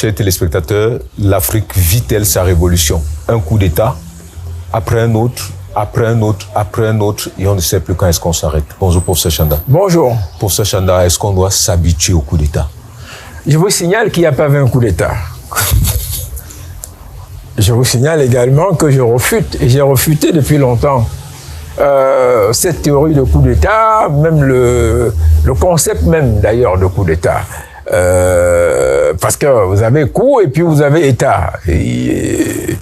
chers téléspectateurs, l'Afrique vit-elle sa révolution? Un coup d'État, après un autre, après un autre, après un autre, et on ne sait plus quand est-ce qu'on s'arrête. Bonjour, professeur Chanda. Bonjour. Professeur Chanda, est-ce qu'on doit s'habituer au coup d'État? Je vous signale qu'il n'y a pas 20 coups d'État. Je vous signale également que je refute, et j'ai refuté depuis longtemps, cette théorie de coup d'État, même le concept même d'ailleurs de coup d'État. Parce que vous avez coup et puis vous avez État. Il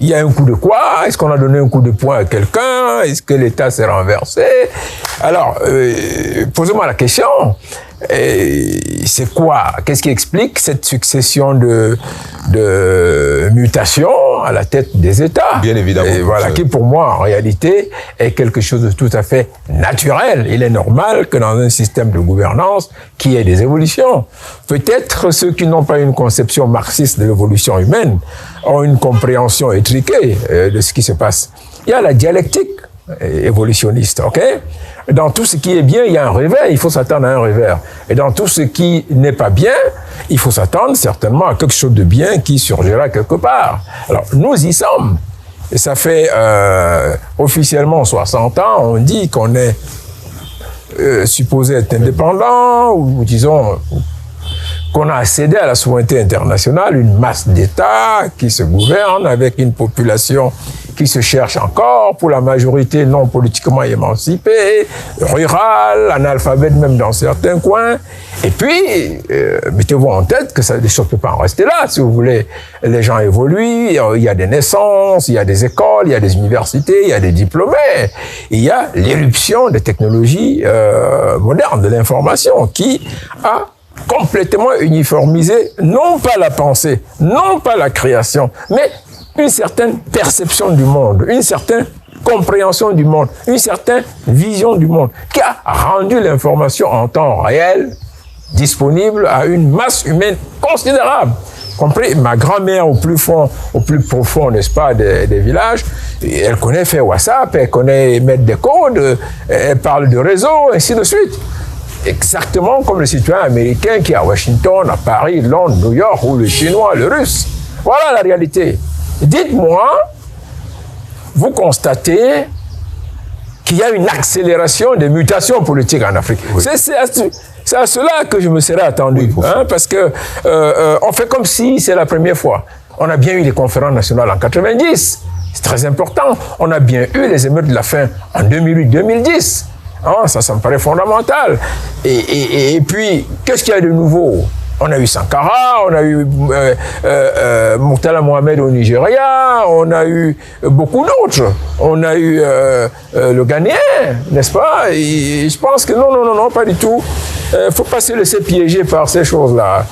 y a un coup de quoi? Est-ce qu'on a donné un coup de poing à quelqu'un? Est-ce que l'État s'est renversé? Alors, posez-moi la question. C'est quoi? Qu'est-ce qui explique cette succession de mutations à la tête des États? Bien évidemment. Et voilà, qui pour moi, en réalité, est quelque chose de tout à fait naturel. Il est normal que dans un système de gouvernance, qu'il y ait des évolutions. Peut-être ceux qui n'ont pas une conception marxiste de l'évolution humaine ont une compréhension étriquée de ce qui se passe. Il y a la dialectique évolutionniste, ok? Dans tout ce qui est bien, il y a un revers, il faut s'attendre à un revers. Et dans tout ce qui n'est pas bien, il faut s'attendre certainement à quelque chose de bien qui surgira quelque part. Alors, nous y sommes. Et ça fait officiellement 60 ans, on dit qu'on est supposé être indépendant, ou disons qu'on a accédé à la souveraineté internationale, une masse d'États qui se gouvernent avec une population qui se cherche encore, pour la majorité non politiquement émancipée, rurale, analphabète même dans certains coins. Et puis, mettez-vous en tête que les choses ne peuvent pas en rester là. Si vous voulez, les gens évoluent, il y a des naissances, il y a des écoles, il y a des universités, il y a des diplômés. Il y a l'éruption des technologies modernes, de l'information, qui a complètement uniformisé, non pas la pensée, non pas la création, mais une certaine perception du monde, une certaine compréhension du monde, une certaine vision du monde, qui a rendu l'information en temps réel disponible à une masse humaine considérable. Compris, ma grand-mère au plus profond, n'est-ce pas, des villages, elle connaît faire WhatsApp, elle connaît mettre des codes, elle parle de réseau, ainsi de suite. Exactement comme le citoyen américain qui est à Washington, à Paris, Londres, New York, ou le chinois, le russe. Voilà la réalité. Dites-moi, vous constatez qu'il y a une accélération des mutations politiques en Afrique. Oui. C'est à cela que je me serais attendu, oui, parce que on fait comme si c'est la première fois. On a bien eu les conférences nationales en 90, c'est très important. On a bien eu les émeutes de la faim en 2008-2010. Ça me paraît fondamental. Et puis, qu'est-ce qu'il y a de nouveau? On a eu Sankara, on a eu Murtala Mohamed au Nigeria, on a eu beaucoup d'autres. On a eu le Ghanéen, n'est-ce pas? Et je pense que non, pas du tout. Il ne faut pas se laisser piéger par ces choses-là.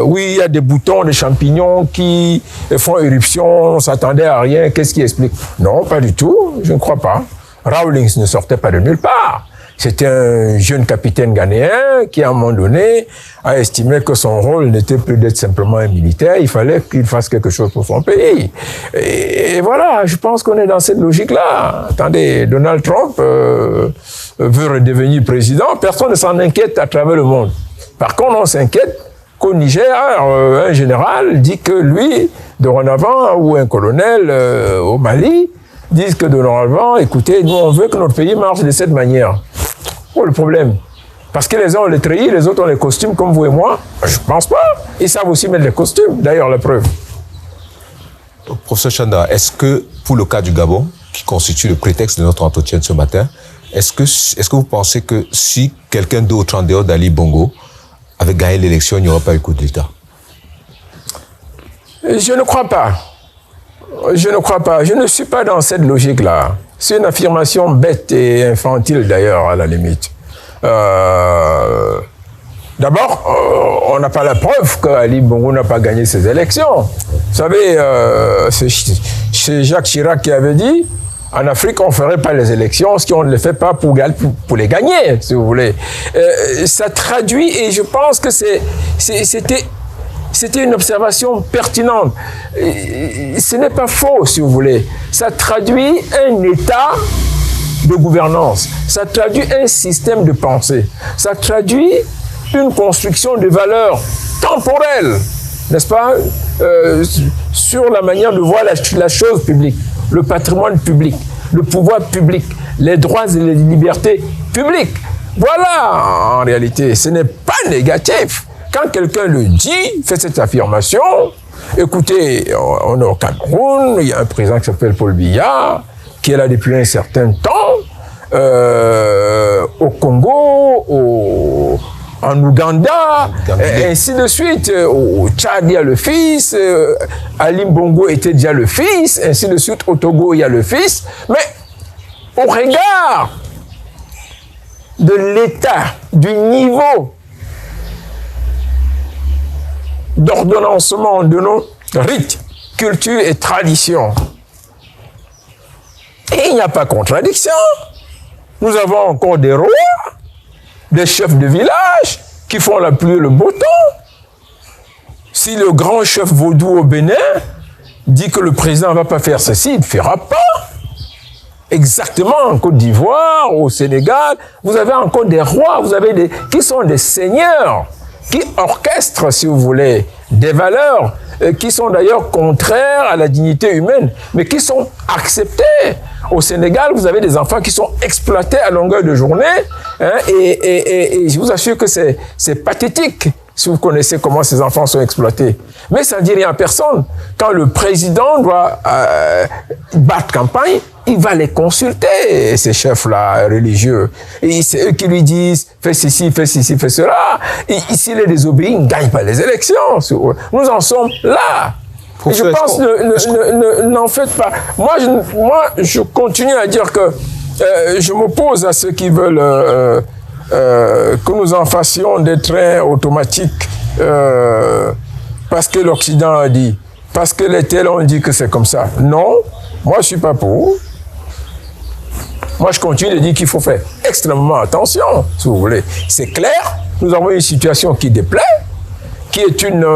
Oui, il y a des boutons, des champignons qui font éruption, on ne s'attendait à rien. Qu'est-ce qui explique? Non, pas du tout, je ne crois pas. Rawlings ne sortait pas de nulle part. C'était un jeune capitaine ghanéen qui, à un moment donné, a estimé que son rôle n'était plus d'être simplement un militaire, il fallait qu'il fasse quelque chose pour son pays. Et voilà, je pense qu'on est dans cette logique-là. Attendez, Donald Trump veut redevenir président, personne ne s'en inquiète à travers le monde. Par contre, on s'inquiète qu'au Niger, un général dit que lui, dorénavant, ou un colonel au Mali, disent que dorénavant, écoutez, nous on veut que notre pays marche de cette manière. Oh, le problème. Parce que les uns ont les treillis, les autres ont les costumes comme vous et moi. Je ne pense pas. Ils savent aussi mettre les costumes, d'ailleurs, la preuve. Professeur Chanda, est-ce que, pour le cas du Gabon, qui constitue le prétexte de notre entretien de ce matin, est-ce que vous pensez que si quelqu'un d'autre en dehors d'Ali Bongo avait gagné l'élection, il n'y aurait pas eu coup d'État? Je ne crois pas. Je ne crois pas. Je ne suis pas dans cette logique-là. C'est une affirmation bête et infantile, d'ailleurs, à la limite. D'abord, on n'a pas la preuve qu'Ali Bongo n'a pas gagné ses élections. Vous savez, c'est Jacques Chirac qui avait dit, en Afrique, on ne ferait pas les élections, ce qu'on ne les fait pas pour les gagner, si vous voulez. Ça traduit, et je pense que c'était une observation pertinente. Ce n'est pas faux, si vous voulez. Ça traduit un état de gouvernance. Ça traduit un système de pensée. Ça traduit une construction de valeurs temporelle, n'est-ce pas, sur la manière de voir la chose publique, le patrimoine public, le pouvoir public, les droits et les libertés publiques. Voilà, en réalité, ce n'est pas négatif. Quand quelqu'un le dit, fait cette affirmation, écoutez, on est au Cameroun, il y a un président qui s'appelle Paul Biya, qui est là depuis un certain temps, au Congo, en Ouganda, et ainsi de suite. Au Tchad, il y a le fils, Ali Bongo était déjà le fils, ainsi de suite. Au Togo, il y a le fils. Mais au regard de l'état, du niveau d'ordonnancement de nos rites, cultures et traditions, et il n'y a pas contradiction. Nous avons encore des rois, des chefs de village qui font la pluie et le beau temps. Si le grand chef vaudou au Bénin dit que le président ne va pas faire ceci, il ne fera pas. Exactement, en Côte d'Ivoire, au Sénégal, vous avez encore des rois, vous avez qui sont des seigneurs, qui orchestrent, si vous voulez, des valeurs qui sont d'ailleurs contraires à la dignité humaine, mais qui sont acceptées. Au Sénégal, vous avez des enfants qui sont exploités à longueur de journée, hein, et je vous assure que c'est pathétique si vous connaissez comment ces enfants sont exploités. Mais ça ne dit rien à personne. Quand le président doit battre campagne, il va les consulter, ces chefs-là religieux. Et c'est eux qui lui disent « fais ceci, fais cela ». Et s'il est désobéi, il ne gagne pas les élections. Nous en sommes là. Et je pense, n'en faites pas. Moi, je continue à dire que je m'oppose à ceux qui veulent que nous en fassions des trains automatiques parce que l'Occident a dit, parce que les tels ont dit que c'est comme ça. Non, moi, je ne suis pas pour. Moi, je continue de dire qu'il faut faire extrêmement attention, si vous voulez. C'est clair, nous avons une situation qui déplaît, qui est une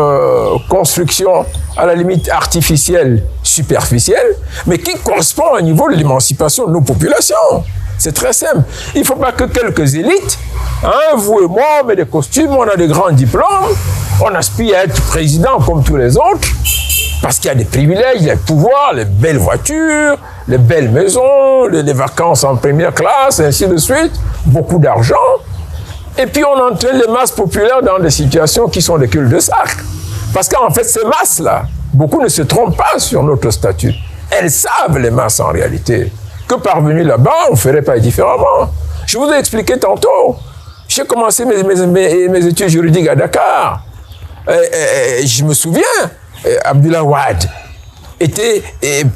construction à la limite artificielle, superficielle, mais qui correspond au niveau de l'émancipation de nos populations. C'est très simple. Il ne faut pas que quelques élites, hein, vous et moi, on met des costumes, on a des grands diplômes, on aspire à être président comme tous les autres, parce qu'il y a des privilèges, les pouvoirs, les belles voitures, les belles maisons, les vacances en première classe, et ainsi de suite, beaucoup d'argent. Et puis on entraîne les masses populaires dans des situations qui sont des cul-de-sac. Parce qu'en fait, ces masses-là, beaucoup ne se trompent pas sur notre statut. Elles savent, les masses, en réalité, que parvenus là-bas, on ne ferait pas différemment. Je vous ai expliqué tantôt. J'ai commencé mes études juridiques à Dakar. Je me souviens, Abdullah Wade était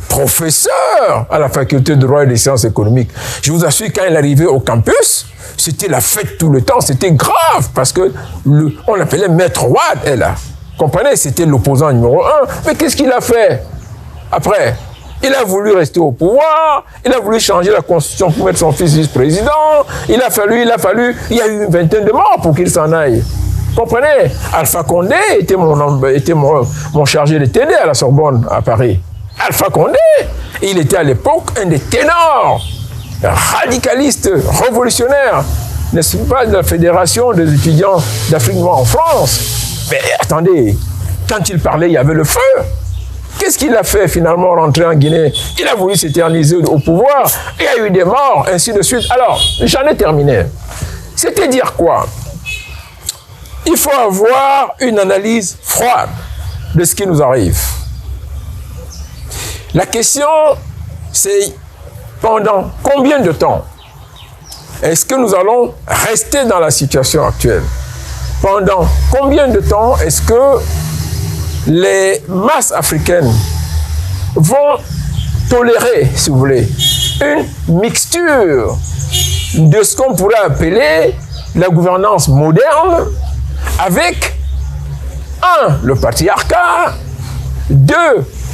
professeur à la faculté de droit et des sciences économiques. Je vous assure, quand il arrivait au campus, c'était la fête tout le temps, c'était grave, parce que on l'appelait Maître Wade, là. Comprenez, c'était l'opposant numéro 1. Mais qu'est-ce qu'il a fait après? Il a voulu rester au pouvoir, il a voulu changer la constitution pour mettre son fils vice-président, il a fallu, il y a eu une vingtaine de morts pour qu'il s'en aille. Comprenez? Alpha Condé était mon chargé de TD à la Sorbonne, à Paris. Alpha Condé, il était à l'époque un des ténors radicalistes, révolutionnaires, n'est-ce pas, de la Fédération des étudiants d'Afrique noire en France. Mais attendez, quand il parlait, il y avait le feu. Qu'est-ce qu'il a fait finalement rentrer en Guinée? Il a voulu s'éterniser au pouvoir, il y a eu des morts, ainsi de suite. Alors, j'en ai terminé. C'était dire quoi? Il faut avoir une analyse froide de ce qui nous arrive. La question, c'est pendant combien de temps est-ce que nous allons rester dans la situation actuelle? Pendant combien de temps est-ce que les masses africaines vont tolérer, si vous voulez, une mixture de ce qu'on pourrait appeler la gouvernance moderne avec, 1, le patriarcat, 2,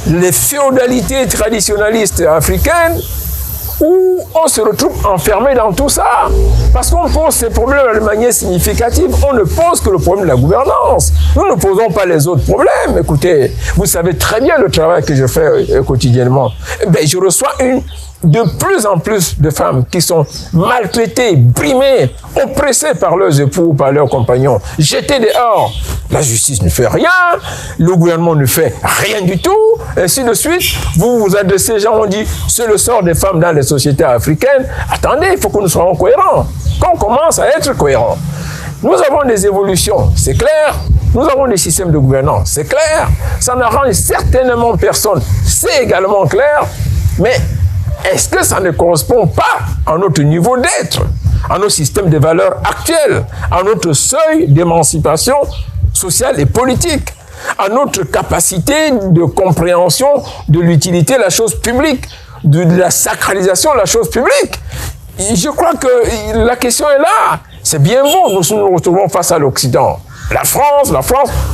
les féodalités traditionnalistes africaines, où on se retrouve enfermé dans tout ça. Parce qu'on pose ces problèmes de manière significative, on ne pose que le problème de la gouvernance. Nous ne posons pas les autres problèmes. Écoutez, vous savez très bien le travail que je fais quotidiennement. Ben, je reçois de plus en plus de femmes qui sont maltraitées, brimées, oppressées par leurs époux, par leurs compagnons, jetées dehors. La justice ne fait rien, le gouvernement ne fait rien du tout, ainsi de suite. Vous vous adressez, les gens ont dit, c'est le sort des femmes dans les sociétés africaines. Attendez, il faut que nous soyons cohérents, qu'on commence à être cohérents. Nous avons des évolutions, c'est clair. Nous avons des systèmes de gouvernance, c'est clair. Ça n'arrange certainement personne, c'est également clair. Mais est-ce que ça ne correspond pas à notre niveau d'être, à nos systèmes de valeurs actuels, à notre seuil d'émancipation sociale et politique, à notre capacité de compréhension de l'utilité de la chose publique, de la sacralisation de la chose publique? Je crois que la question est là. C'est bien beau, nous nous retrouvons face à l'Occident. La France,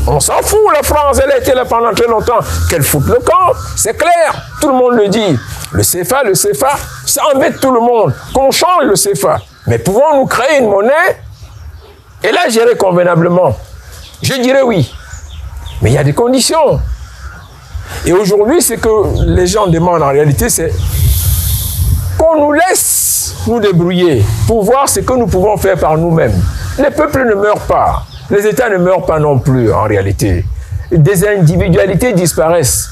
on s'en fout, la France, elle a été là pendant très longtemps. Qu'elle foute le camp, c'est clair, tout le monde le dit. Le CFA, ça embête tout le monde, qu'on change le CFA. Mais pouvons-nous créer une monnaie et la gérer convenablement? Je dirais oui, mais il y a des conditions. Et aujourd'hui, ce que les gens demandent en réalité, c'est qu'on nous laisse nous débrouiller pour voir ce que nous pouvons faire par nous-mêmes. Les peuples ne meurent pas. Les États ne meurent pas non plus, en réalité. Des individualités disparaissent,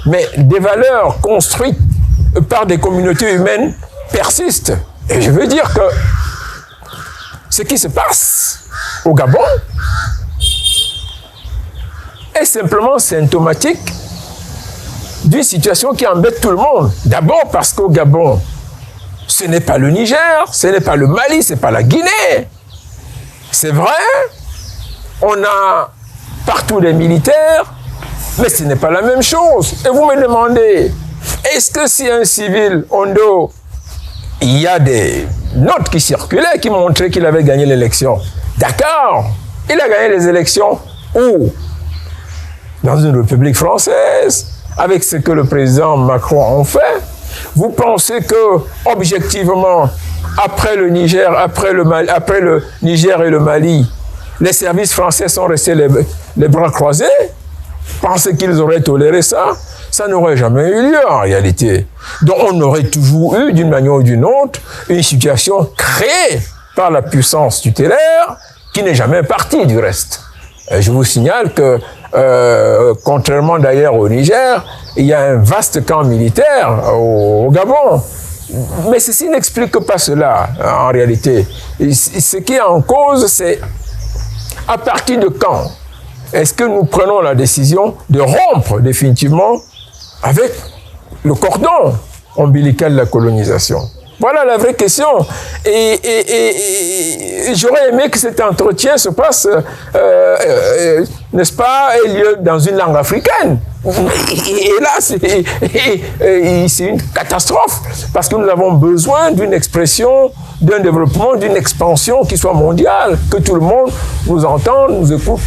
mais des valeurs construites par des communautés humaines persistent. Et je veux dire que ce qui se passe au Gabon est simplement symptomatique d'une situation qui embête tout le monde. D'abord parce qu'au Gabon, ce n'est pas le Niger, ce n'est pas le Mali, ce n'est pas la Guinée. C'est vrai, on a partout des militaires, mais ce n'est pas la même chose. Et vous me demandez, est-ce que si un civil, Ondo, il y a des notes qui circulaient, qui montraient qu'il avait gagné l'élection? D'accord, il a gagné les élections où? Dans une république française, avec ce que le président Macron a fait. Vous pensez que, objectivement, après le Niger, après le Niger et le Mali, les services français sont restés les bras croisés? Pensez qu'ils auraient toléré ça? Ça n'aurait jamais eu lieu en réalité. Donc on aurait toujours eu, d'une manière ou d'une autre, une situation créée par la puissance tutélaire qui n'est jamais partie du reste. Et je vous signale que, contrairement d'ailleurs au Niger, il y a un vaste camp militaire au Gabon. Mais ceci n'explique pas cela, en réalité. Et ce qui est en cause, c'est à partir de quand est-ce que nous prenons la décision de rompre définitivement avec le cordon ombilical de la colonisation? Voilà la vraie question. Et j'aurais aimé que cet entretien se passe, n'est-ce pas, ait lieu dans une langue africaine. Et là, c'est une catastrophe, parce que nous avons besoin d'une expression, d'un développement, d'une expansion qui soit mondiale, que tout le monde nous entende, nous écoute.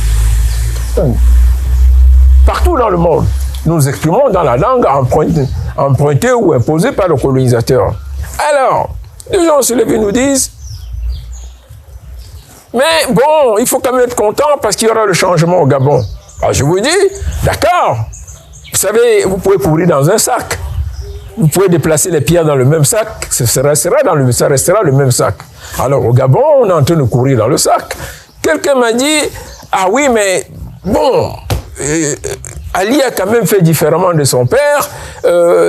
Partout dans le monde, nous nous exprimons dans la langue empruntée ou imposée par le colonisateur. Alors, les gens se lèvent et nous disent, mais bon, il faut quand même être content parce qu'il y aura le changement au Gabon. Alors je vous dis, d'accord, vous savez, vous pouvez courir dans un sac. Vous pouvez déplacer les pierres dans le même sac, ça restera le même sac. Alors au Gabon, on est en train de courir dans le sac. Quelqu'un m'a dit, ah oui, mais bon, Ali a quand même fait différemment de son père.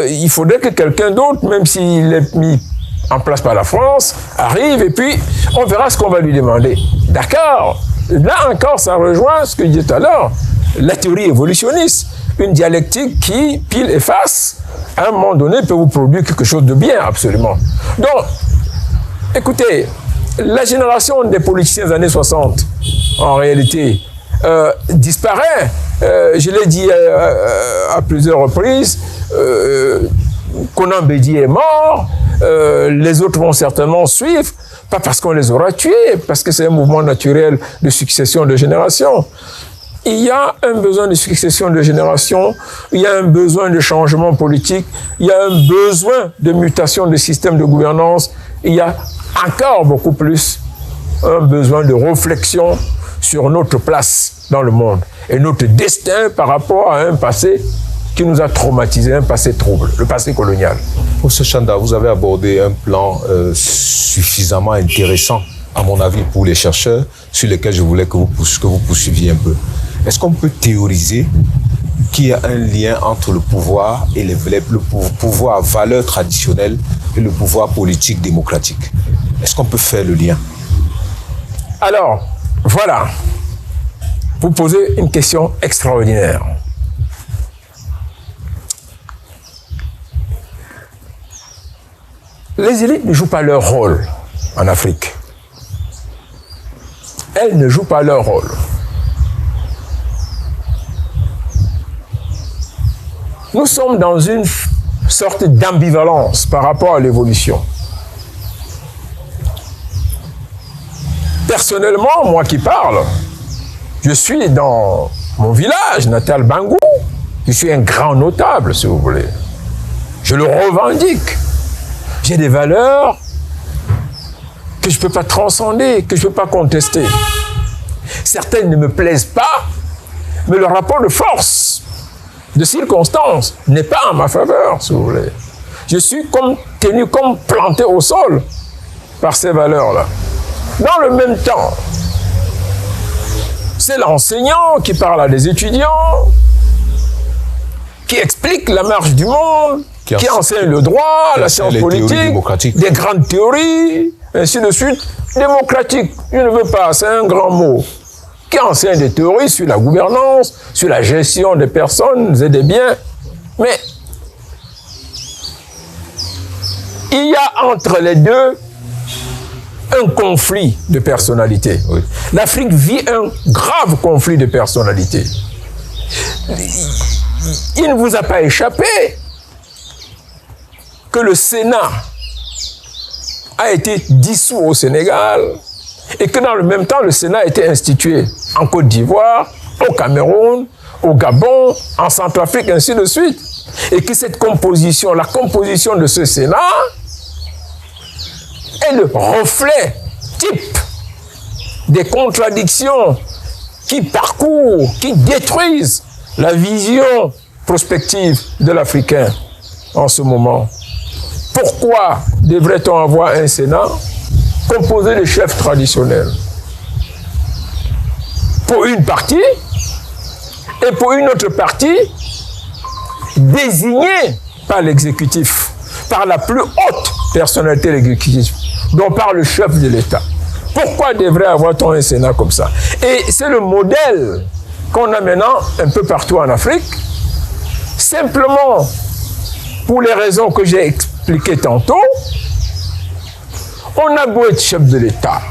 Il faudrait que quelqu'un d'autre, même s'il est mis en place par la France, arrive et puis on verra ce qu'on va lui demander. D'accord. Là encore, ça rejoint ce que je disais tout à l'heure, la théorie évolutionniste. Une dialectique qui, pile et face, à un moment donné, peut vous produire quelque chose de bien, absolument. Donc, écoutez, la génération des politiciens des années 60, en réalité, disparaît. Je l'ai dit à plusieurs reprises, Konan Bédié est mort, les autres vont certainement suivre, pas parce qu'on les aura tués, parce que c'est un mouvement naturel de succession de générations. Il y a un besoin de succession de générations, il y a un besoin de changement politique, il y a un besoin de mutation de système de gouvernance, il y a encore beaucoup plus un besoin de réflexion sur notre place dans le monde et notre destin par rapport à un passé qui nous a traumatisés, un passé trouble, le passé colonial. Professeur Chanda, vous avez abordé un plan suffisamment intéressant, à mon avis, pour les chercheurs, sur lesquels je voulais que vous poursuiviez un peu. Est-ce qu'on peut théoriser qu'il y a un lien entre le pouvoir et le pouvoir valeur traditionnelle et le pouvoir politique démocratique? Est-ce qu'on peut faire le lien? Alors, voilà. Vous posez une question extraordinaire. Les élites ne jouent pas leur rôle en Afrique. Elles ne jouent pas leur rôle. Nous sommes dans une sorte d'ambivalence par rapport à l'évolution. Personnellement, moi qui parle, je suis dans mon village natal Bangou. Je suis un grand notable, si vous voulez. Je le revendique. J'ai des valeurs que je ne peux pas transcender, que je ne peux pas contester. Certaines ne me plaisent pas, mais le rapport de force, de circonstance, n'est pas en ma faveur, si vous voulez. Je suis tenu comme planté au sol par ces valeurs-là. Dans le même temps, c'est l'enseignant qui parle à des étudiants, qui explique la marche du monde, qui enseigne le droit, la science politique, des grandes théories, ainsi de suite. Démocratique, je ne veux pas, c'est un grand mot. Qui enseigne des théories sur la gouvernance, sur la gestion des personnes et des biens. Mais il y a entre les deux un conflit de personnalité. Oui. L'Afrique vit un grave conflit de personnalité. Il ne vous a pas échappé que le Sénat a été dissous au Sénégal et que dans le même temps, le Sénat a été institué en Côte d'Ivoire, au Cameroun, au Gabon, en Centrafrique, ainsi de suite. Et que cette composition, la composition de ce Sénat, est le reflet type des contradictions qui parcourent, qui détruisent la vision prospective de l'Africain en ce moment. Pourquoi devrait-on avoir un Sénat composé de chefs traditionnels? Pour une partie, et pour une autre partie, désignée par l'exécutif, par la plus haute personnalité de l'exécutif, dont parle le chef de l'État. Pourquoi devrait avoir-on un Sénat comme ça? Et c'est le modèle qu'on a maintenant un peu partout en Afrique, simplement pour les raisons que j'ai expliquées tantôt. On a beau être chef de l'État,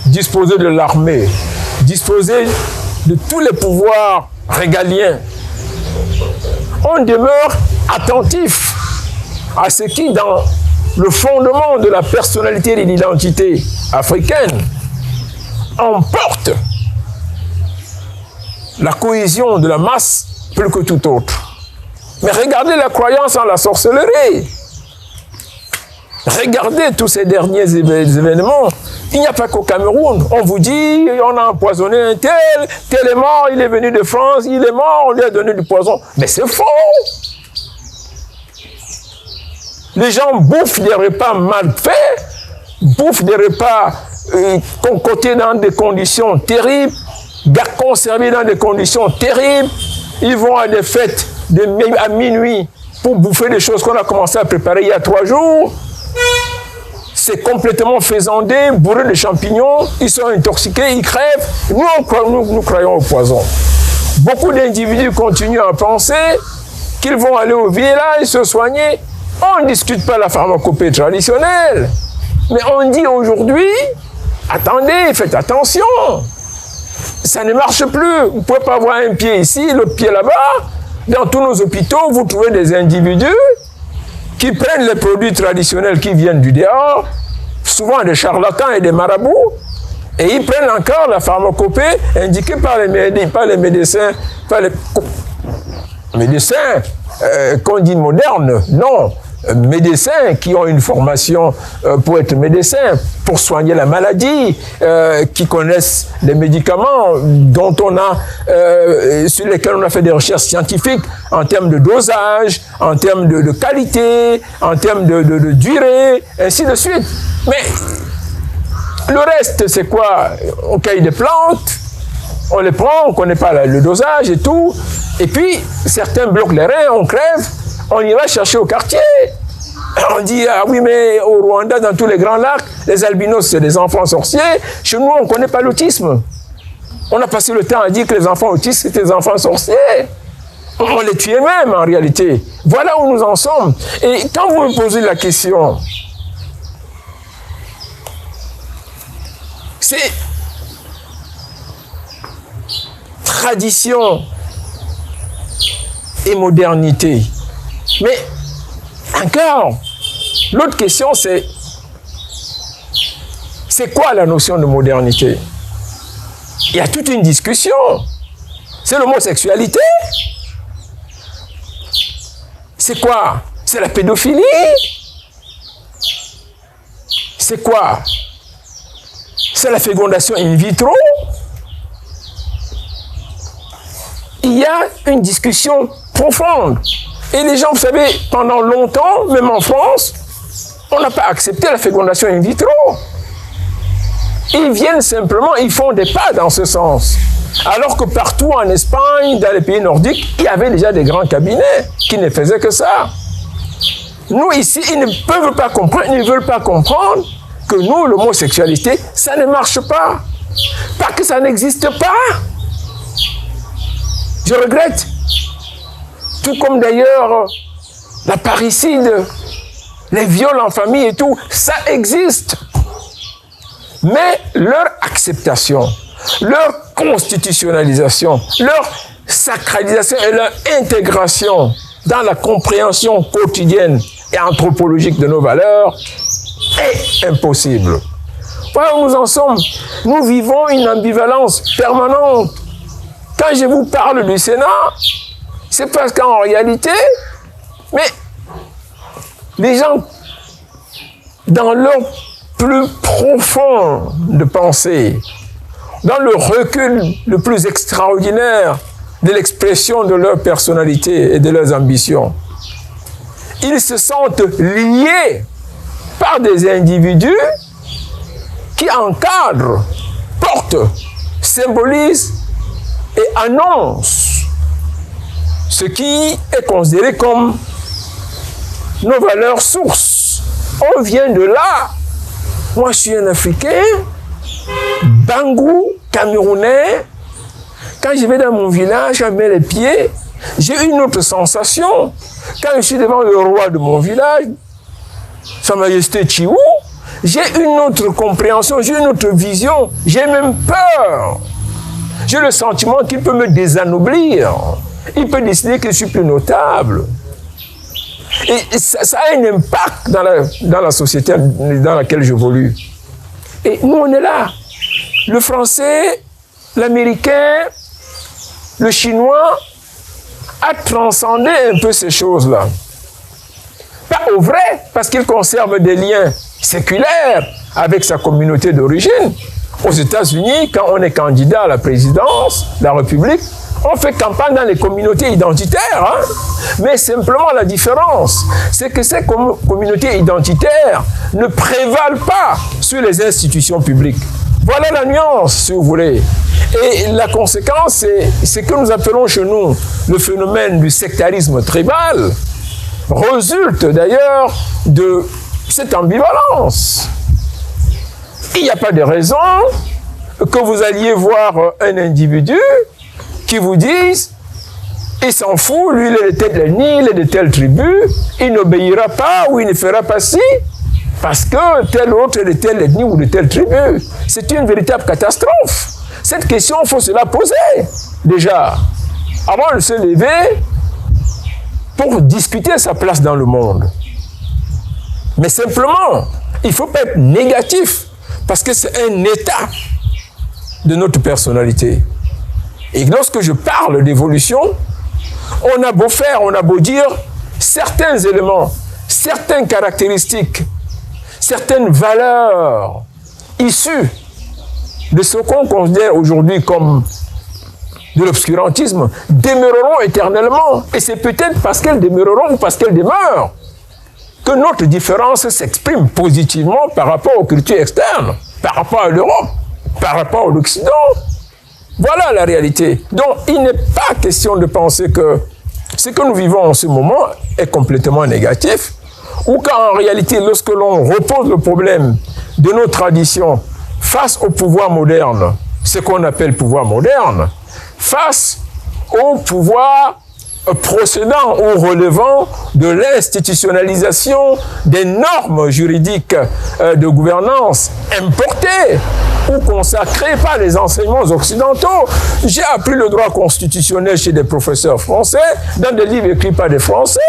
disposer de l'armée, disposer de tous les pouvoirs régaliens, on demeure attentif à ce qui, dans le fondement de la personnalité et de l'identité africaine, emporte la cohésion de la masse plus que tout autre. Mais regardez la croyance en la sorcellerie. Regardez tous ces derniers événements. Il n'y a pas qu'au Cameroun. On vous dit, on a empoisonné un tel est mort, il est venu de France, il est mort, on lui a donné du poison. Mais c'est faux. Les gens bouffent des repas mal faits, bouffent des repas concoctés dans des conditions terribles, conservés dans des conditions terribles. Ils vont à des fêtes à minuit pour bouffer des choses qu'on a commencé à préparer il y a 3 jours. C'est complètement faisandé, bourré de champignons, ils sont intoxiqués, ils crèvent. Nous croyons au poison. Beaucoup d'individus continuent à penser qu'ils vont aller au village se soigner. On ne discute pas la pharmacopée traditionnelle. Mais on dit aujourd'hui, attendez, faites attention. Ça ne marche plus. Vous ne pouvez pas avoir un pied ici, l'autre pied là-bas. Dans tous nos hôpitaux, vous trouvez des individus qui prennent les produits traditionnels qui viennent du dehors, souvent des charlatans et des marabouts, et ils prennent encore la pharmacopée indiquée par les médecins, qu'on dit modernes. Non, médecins qui ont une formation pour être médecins, pour soigner la maladie, qui connaissent les médicaments dont on a, sur lesquels on a fait des recherches scientifiques en termes de dosage, en termes de qualité, en termes de durée, ainsi de suite. Mais le reste, c'est quoi? On cueille des plantes, on les prend, on ne connaît pas le dosage et tout, et puis certains bloquent les reins, on crève, on ira chercher au quartier. On dit, ah oui, mais au Rwanda, dans tous les grands lacs, les albinos, c'est des enfants sorciers. Chez nous, on ne connaît pas l'autisme. On a passé le temps à dire que les enfants autistes, c'était des enfants sorciers. On les tuait même, en réalité. Voilà où nous en sommes. Et quand vous me posez la question, c'est tradition et modernité. Mais encore, l'autre question, c'est quoi la notion de modernité? Il y a toute une discussion. C'est l'homosexualité? C'est quoi? C'est la pédophilie? C'est quoi? C'est la fécondation in vitro? Il y a une discussion profonde. Et les gens, vous savez, pendant longtemps, même en France, on n'a pas accepté la fécondation in vitro. Ils viennent simplement, ils font des pas dans ce sens. Alors que partout en Espagne, dans les pays nordiques, il y avait déjà des grands cabinets qui ne faisaient que ça. Nous, ici, ils ne peuvent pas comprendre, ils ne veulent pas comprendre que nous, l'homosexualité, ça ne marche pas. Pas que ça n'existe pas. Je regrette. Tout comme d'ailleurs la parricide, les viols en famille et tout, ça existe. Mais leur acceptation, leur constitutionnalisation, leur sacralisation et leur intégration dans la compréhension quotidienne et anthropologique de nos valeurs est impossible. Voilà où nous en sommes. Nous vivons une ambivalence permanente. Quand je vous parle du Sénat, c'est parce qu'en réalité, mais les gens, dans leur plus profond de pensée, dans le recul le plus extraordinaire de l'expression de leur personnalité et de leurs ambitions, ils se sentent liés par des individus qui encadrent, portent, symbolisent et annoncent ce qui est considéré comme nos valeurs sources. On vient de là. Moi, je suis un Africain, Bangou, Camerounais. Quand je vais dans mon village, je mets les pieds, j'ai une autre sensation. Quand je suis devant le roi de mon village, Sa Majesté Chiou, j'ai une autre compréhension, j'ai une autre vision, j'ai même peur. J'ai le sentiment qu'il peut me désanoblir. Il peut décider que je suis plus notable. Et ça a un impact dans la société dans laquelle j'évolue. Et nous, on est là. Le français, l'américain, le chinois a transcendé un peu ces choses-là. Pas au vrai, parce qu'il conserve des liens séculaires avec sa communauté d'origine. Aux États-Unis, quand on est candidat à la présidence de la République, on fait campagne dans les communautés identitaires. Hein? Mais simplement la différence, c'est que ces communautés identitaires ne prévalent pas sur les institutions publiques. Voilà la nuance, si vous voulez. Et la conséquence, c'est ce que nous appelons chez nous le phénomène du sectarisme tribal, résulte d'ailleurs de cette ambivalence. Il n'y a pas de raison que vous alliez voir un individu qui vous dise il s'en fout, lui il est de telle ethnie, il est de telle tribu, il n'obéira pas ou il ne fera pas ci, parce que tel autre est de telle ethnie ou de telle tribu. C'est une véritable catastrophe. Cette question, il faut se la poser, déjà, avant de se lever pour discuter sa place dans le monde. Mais simplement, il ne faut pas être négatif, parce que c'est un état de notre personnalité. Et lorsque je parle d'évolution, on a beau faire, on a beau dire, certains éléments, certaines caractéristiques, certaines valeurs issues de ce qu'on considère aujourd'hui comme de l'obscurantisme demeureront éternellement. Et c'est peut-être parce qu'elles demeureront ou parce qu'elles demeurent que notre différence s'exprime positivement par rapport aux cultures externes, par rapport à l'Europe, par rapport à l'Occident. Voilà la réalité. Donc, il n'est pas question de penser que ce que nous vivons en ce moment est complètement négatif, ou qu'en réalité, lorsque l'on repose le problème de nos traditions face au pouvoir moderne, ce qu'on appelle pouvoir moderne, face au pouvoir procédant ou relevant de l'institutionnalisation des normes juridiques de gouvernance importées ou consacrées par les enseignements occidentaux. J'ai appris le droit constitutionnel chez des professeurs français, dans des livres écrits par des Français.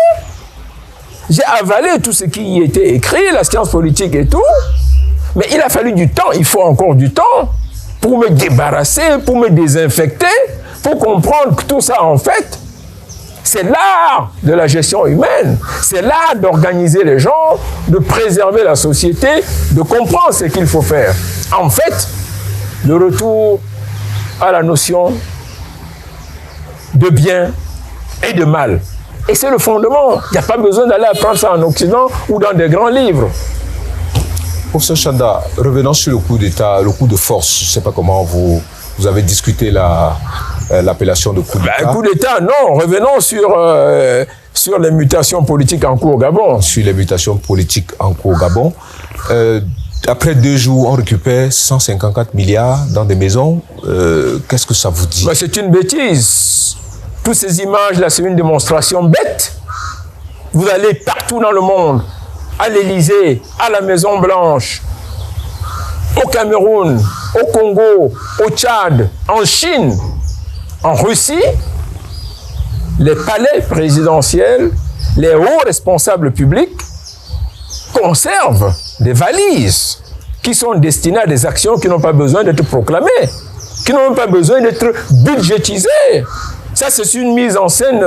J'ai avalé tout ce qui y était écrit, la science politique et tout, mais il a fallu du temps, il faut encore du temps pour me débarrasser, pour me désinfecter, pour comprendre que tout ça, en fait, c'est l'art de la gestion humaine, c'est l'art d'organiser les gens, de préserver la société, de comprendre ce qu'il faut faire. En fait, le retour à la notion de bien et de mal. Et c'est le fondement. Il n'y a pas besoin d'aller apprendre ça en Occident ou dans des grands livres. Professeur Chanda, revenons sur le coup d'État, le coup de force. Je ne sais pas comment vous avez discuté l'appellation de coup d'État. Coup d'État, non. Revenons sur les mutations politiques en cours au Gabon. Sur les mutations politiques en cours au Gabon. Après 2 jours, on récupère 154 milliards dans des maisons. Qu'est-ce que ça vous dit? C'est une bêtise. Toutes ces images-là, c'est une démonstration bête. Vous allez partout dans le monde, à l'Élysée, à la Maison-Blanche, au Cameroun, au Congo, au Tchad, en Chine, en Russie, les palais présidentiels, les hauts responsables publics conservent des valises qui sont destinées à des actions qui n'ont pas besoin d'être proclamées, qui n'ont pas besoin d'être budgétisées. Ça, c'est une mise en scène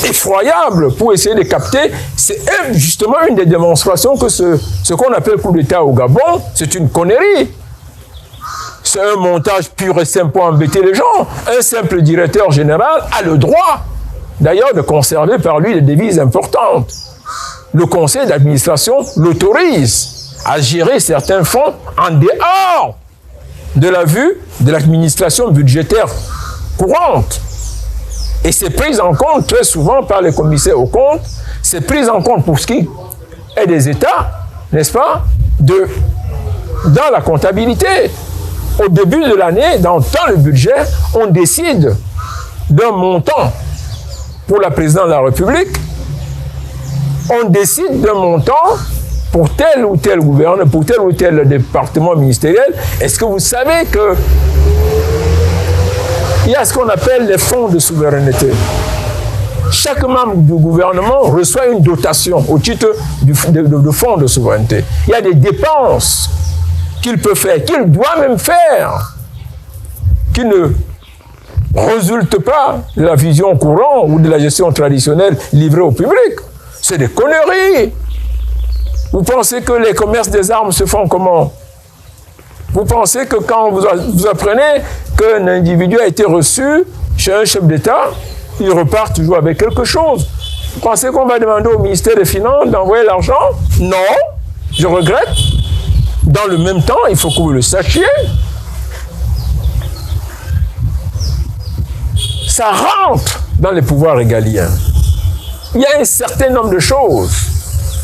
effroyable pour essayer de capter. C'est justement une des démonstrations que ce qu'on appelle coup d'État au Gabon, c'est une connerie. C'est un montage pur et simple pour embêter les gens. Un simple directeur général a le droit, d'ailleurs, de conserver par lui des devises importantes. Le conseil d'administration l'autorise à gérer certains fonds en dehors de la vue de l'administration budgétaire courante. Et c'est pris en compte très souvent par les commissaires aux comptes, c'est pris en compte pour ce qui est des États, n'est-ce pas, dans la comptabilité. Au début de l'année, dans le budget, on décide d'un montant pour la présidente de la République, on décide d'un montant pour tel ou tel gouverneur, pour tel ou tel département ministériel. Est-ce que vous savez que il y a ce qu'on appelle les fonds de souveraineté. Chaque membre du gouvernement reçoit une dotation au titre de fonds de souveraineté. Il y a des dépenses qu'il peut faire, qu'il doit même faire, qui ne résultent pas de la vision courante ou de la gestion traditionnelle livrée au public. C'est des conneries. Vous pensez que les commerces des armes se font comment? Vous pensez que quand vous apprenez qu'un individu a été reçu chez un chef d'État, il repart toujours avec quelque chose? Vous pensez qu'on va demander au ministère des Finances d'envoyer l'argent? Non, je regrette. Dans le même temps, il faut que vous le sachiez. Ça rentre dans les pouvoirs régaliens. Il y a un certain nombre de choses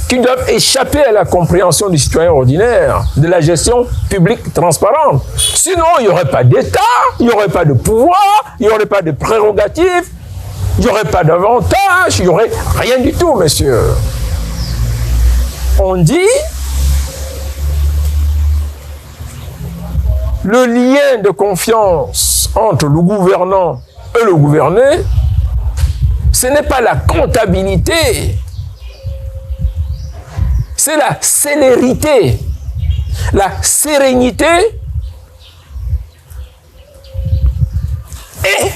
qui doivent échapper à la compréhension du citoyen ordinaire, de la gestion publique transparente. Sinon, il n'y aurait pas d'État, il n'y aurait pas de pouvoir, il n'y aurait pas de prérogatives, il n'y aurait pas d'avantages, il n'y aurait rien du tout, messieurs. On dit le lien de confiance entre le gouvernant et le gouverné, ce n'est pas la comptabilité, c'est la célérité, la sérénité et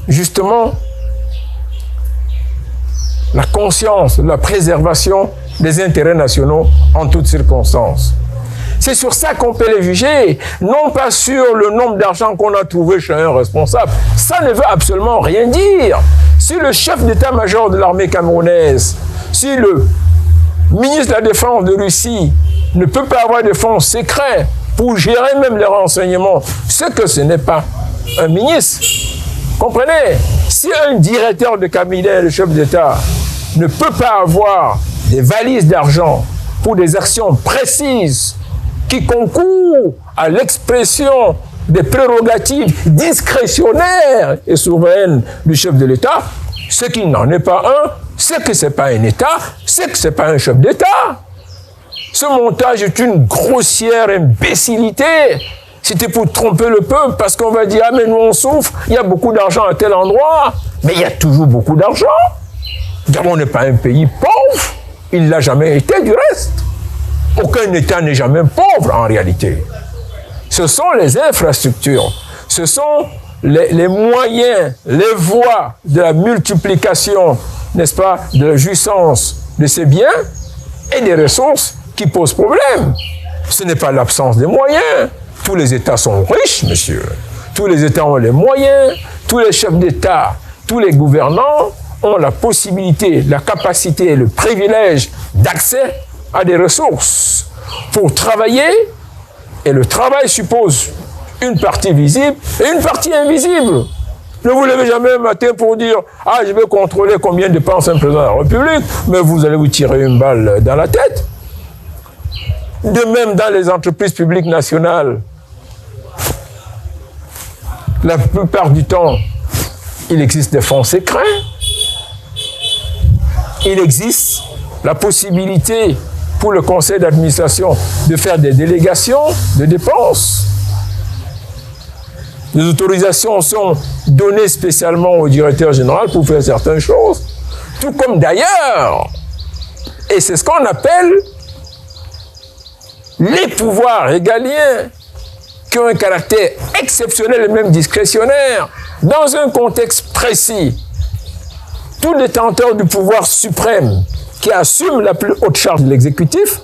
justement la conscience de la préservation des intérêts nationaux en toutes circonstances. C'est sur ça qu'on peut les juger, non pas sur le nombre d'argent qu'on a trouvé chez un responsable. Ça ne veut absolument rien dire. Si le chef d'état-major de l'armée camerounaise, si le ministre de la Défense de Russie ne peut pas avoir de fonds secrets pour gérer même les renseignements, c'est que ce n'est pas un ministre. Comprenez? Si un directeur de cabinet, le chef d'État, ne peut pas avoir des valises d'argent pour des actions précises qui concourent à l'expression des prérogatives discrétionnaires et souveraines du chef de l'État, c'est qu'il n'en est pas un, c'est que ce n'est pas un État, c'est que ce n'est pas un chef d'État. Ce montage est une grossière imbécilité. C'était pour tromper le peuple, parce qu'on va dire « Ah, mais nous on souffre, il y a beaucoup d'argent à tel endroit. » Mais il y a toujours beaucoup d'argent. On n'est pas un pays pauvre. Il ne l'a jamais été, du reste. Aucun État n'est jamais pauvre, en réalité. Ce sont les infrastructures, ce sont les moyens, les voies de la multiplication, n'est-ce pas, de la jouissance de ces biens et des ressources qui posent problème. Ce n'est pas l'absence des moyens. Tous les États sont riches, monsieur. Tous les États ont les moyens. Tous les chefs d'État, tous les gouvernants ont la possibilité, la capacité et le privilège d'accès à des ressources pour travailler. Et le travail suppose une partie visible et une partie invisible. Ne vous levez jamais un matin pour dire « Ah, je vais contrôler combien dépense un président de la République », mais vous allez vous tirer une balle dans la tête. De même, dans les entreprises publiques nationales, la plupart du temps, il existe des fonds secrets. Il existe la possibilité pour le conseil d'administration de faire des délégations de dépenses. Les autorisations sont données spécialement au directeur général pour faire certaines choses. Tout comme d'ailleurs, et c'est ce qu'on appelle les pouvoirs régaliens qui ont un caractère exceptionnel et même discrétionnaire dans un contexte précis. Tout détenteur du pouvoir suprême qui assume la plus haute charge de l'exécutif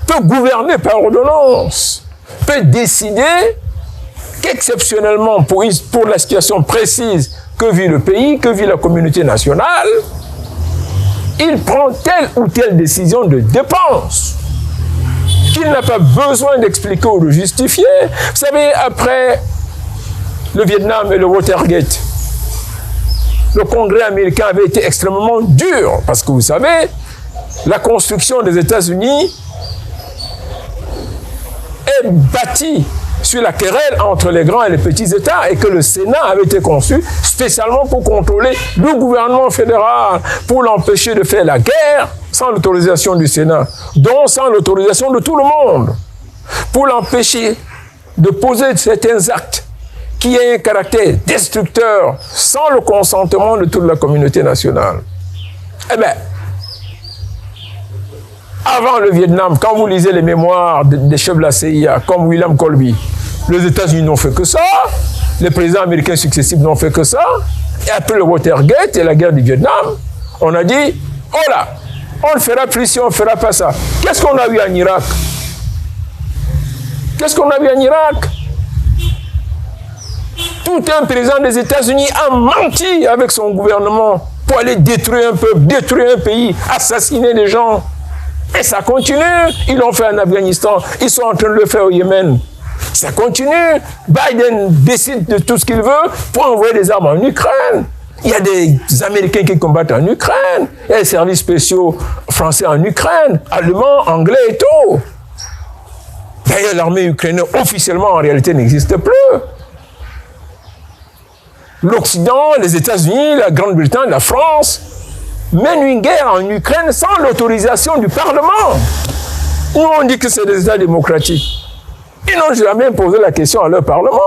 peut gouverner par ordonnance, peut décider qu'exceptionnellement pour la situation précise que vit le pays, que vit la communauté nationale, il prend telle ou telle décision de dépense qu'il n'a pas besoin d'expliquer ou de justifier. Vous savez, après le Vietnam et le Watergate, le Congrès américain avait été extrêmement dur, parce que vous savez, la construction des États-Unis est bâtie sur la querelle entre les grands et les petits États, et que le Sénat avait été conçu spécialement pour contrôler le gouvernement fédéral, pour l'empêcher de faire la guerre sans l'autorisation du Sénat, donc sans l'autorisation de tout le monde, pour l'empêcher de poser certains actes qui aient un caractère destructeur sans le consentement de toute la communauté nationale. Eh bien, avant le Vietnam, quand vous lisez les mémoires des chefs de la CIA, comme William Colby, les États-Unis n'ont fait que ça, les présidents américains successifs n'ont fait que ça, et après le Watergate et la guerre du Vietnam, on a dit, oh là, on ne fera plus si on ne fera pas ça. Qu'est-ce qu'on a eu en Irak? Qu'est-ce qu'on a eu en Irak? Tout un président des États-Unis a menti avec son gouvernement pour aller détruire un peuple, détruire un pays, assassiner des gens. Et ça continue. Ils l'ont fait en Afghanistan. Ils sont en train de le faire au Yémen. Ça continue. Biden décide de tout ce qu'il veut pour envoyer des armes en Ukraine. Il y a des Américains qui combattent en Ukraine. Il y a des services spéciaux français en Ukraine, allemands, anglais et tout. D'ailleurs, l'armée ukrainienne, officiellement, en réalité, n'existe plus. L'Occident, les États-Unis, la Grande-Bretagne, la France mènent une guerre en Ukraine sans l'autorisation du Parlement. Nous, on dit que c'est des États démocratiques. Ils n'ont jamais posé la question à leur Parlement.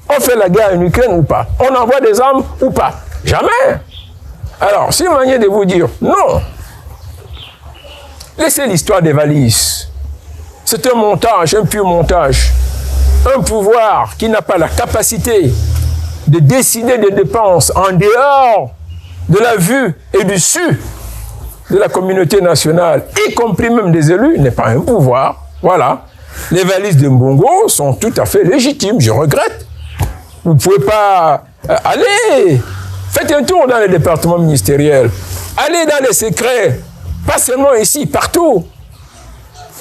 On fait la guerre en Ukraine ou pas? On envoie des armes ou pas? Jamais. Alors, c'est une manière de vous dire non. Laissez l'histoire des valises. C'est un montage, un pur montage. Un pouvoir qui n'a pas la capacité de décider des dépenses en dehors de la vue et du su de la communauté nationale, y compris même des élus, n'est pas un pouvoir. Voilà. Les valises de Mbongo sont tout à fait légitimes, je regrette. Vous ne pouvez pas... allez, faites un tour dans les départements ministériels. Allez dans les secrets, pas seulement ici, partout.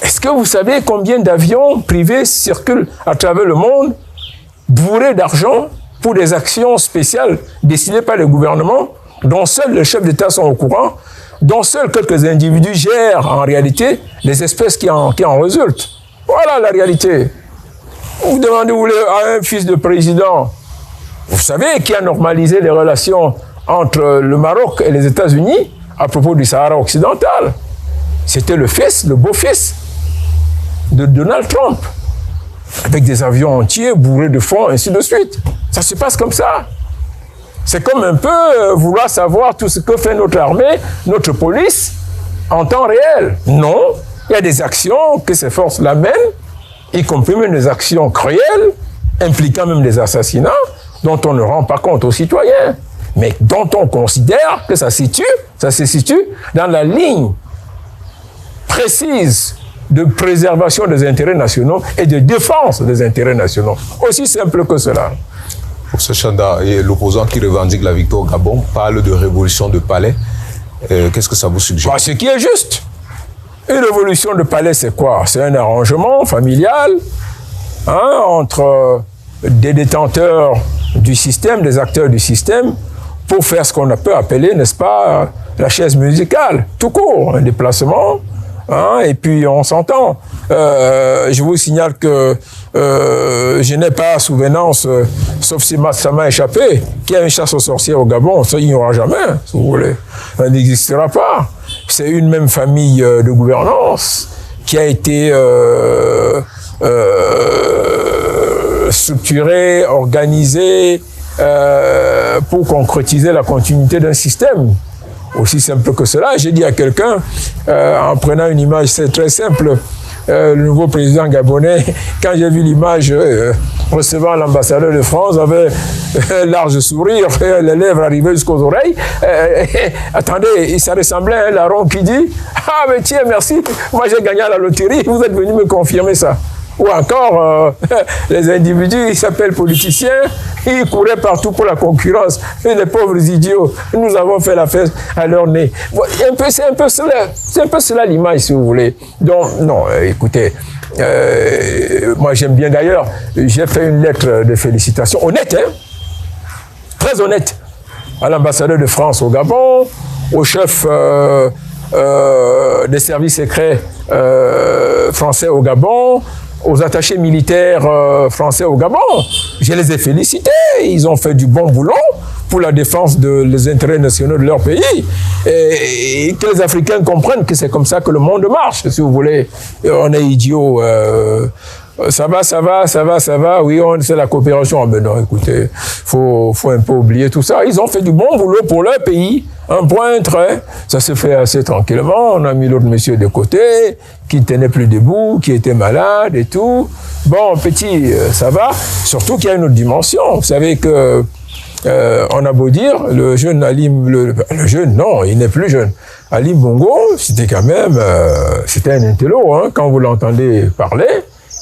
Est-ce que vous savez combien d'avions privés circulent à travers le monde, bourrés d'argent pour des actions spéciales décidées par le gouvernement, dont seuls les chefs d'État sont au courant, dont seuls quelques individus gèrent en réalité les espèces qui en résultent. Voilà la réalité. Vous demandez à un fils de président, vous savez qui a normalisé les relations entre le Maroc et les États-Unis à propos du Sahara occidental? C'était le fils, le beau-fils de Donald Trump, avec des avions entiers bourrés de fonds, ainsi de suite. Ça se passe comme ça. C'est comme un peu vouloir savoir tout ce que fait notre armée, notre police, en temps réel. Non, il y a des actions que ces forces-là mènent, y compris même des actions cruelles, impliquant même des assassinats, dont on ne rend pas compte aux citoyens, mais dont on considère que ça se situe dans la ligne précise de préservation des intérêts nationaux et de défense des intérêts nationaux. Aussi simple que cela. Professeur Chanda, l'opposant qui revendique la victoire au Gabon parle de révolution de palais. Qu'est-ce que ça vous suggère? Ce qui est juste. Une révolution de palais, c'est quoi? C'est un arrangement familial entre des détenteurs du système, des acteurs du système, pour faire ce qu'on peut appeler, n'est-ce pas, la chaise musicale, tout court, un déplacement, et puis on s'entend. Je vous signale que je n'ai pas souvenance, sauf si ça m'a échappé, qu'il y a une chasse aux sorciers au Gabon. Ça, il n'y aura jamais, si vous voulez. Ça n'existera pas. C'est une même famille de gouvernance qui a été structurée, organisée pour concrétiser la continuité d'un système. Aussi simple que cela. J'ai dit à quelqu'un, en prenant une image, c'est très simple, le nouveau président gabonais, quand j'ai vu l'image recevant l'ambassadeur de France avec un large sourire, les lèvres arrivées jusqu'aux oreilles, attendez, ça ressemblait à un larron qui dit « Ah, mais tiens, merci, moi j'ai gagné à la loterie, vous êtes venu me confirmer ça. » Ou encore, les individus, ils s'appellent politiciens, ils couraient partout pour la concurrence. Et les pauvres idiots, nous avons fait la fête à leur nez. C'est un peu cela l'image, si vous voulez. Donc, non, écoutez, moi j'aime bien d'ailleurs, j'ai fait une lettre de félicitations, honnête, très honnête, à l'ambassadeur de France au Gabon, au chef des services secrets français au Gabon, aux attachés militaires français au Gabon. Je les ai félicités. Ils ont fait du bon boulot pour la défense des intérêts nationaux de leur pays. Et que les Africains comprennent que c'est comme ça que le monde marche, si vous voulez. Et on est idiots. Ça va. Oui, c'est la coopération. Mais non, écoutez, faut un peu oublier tout ça. Ils ont fait du bon boulot pour leur pays. Un point, un trait. Ça se fait assez tranquillement. On a mis l'autre monsieur de côté, qui ne tenait plus debout, qui était malade et tout. Bon, petit, ça va. Surtout qu'il y a une autre dimension. Vous savez que, on a beau dire, le jeune Ali, le jeune, non, il n'est plus jeune. Ali Bongo, c'était quand même, c'était un intello, quand vous l'entendez parler.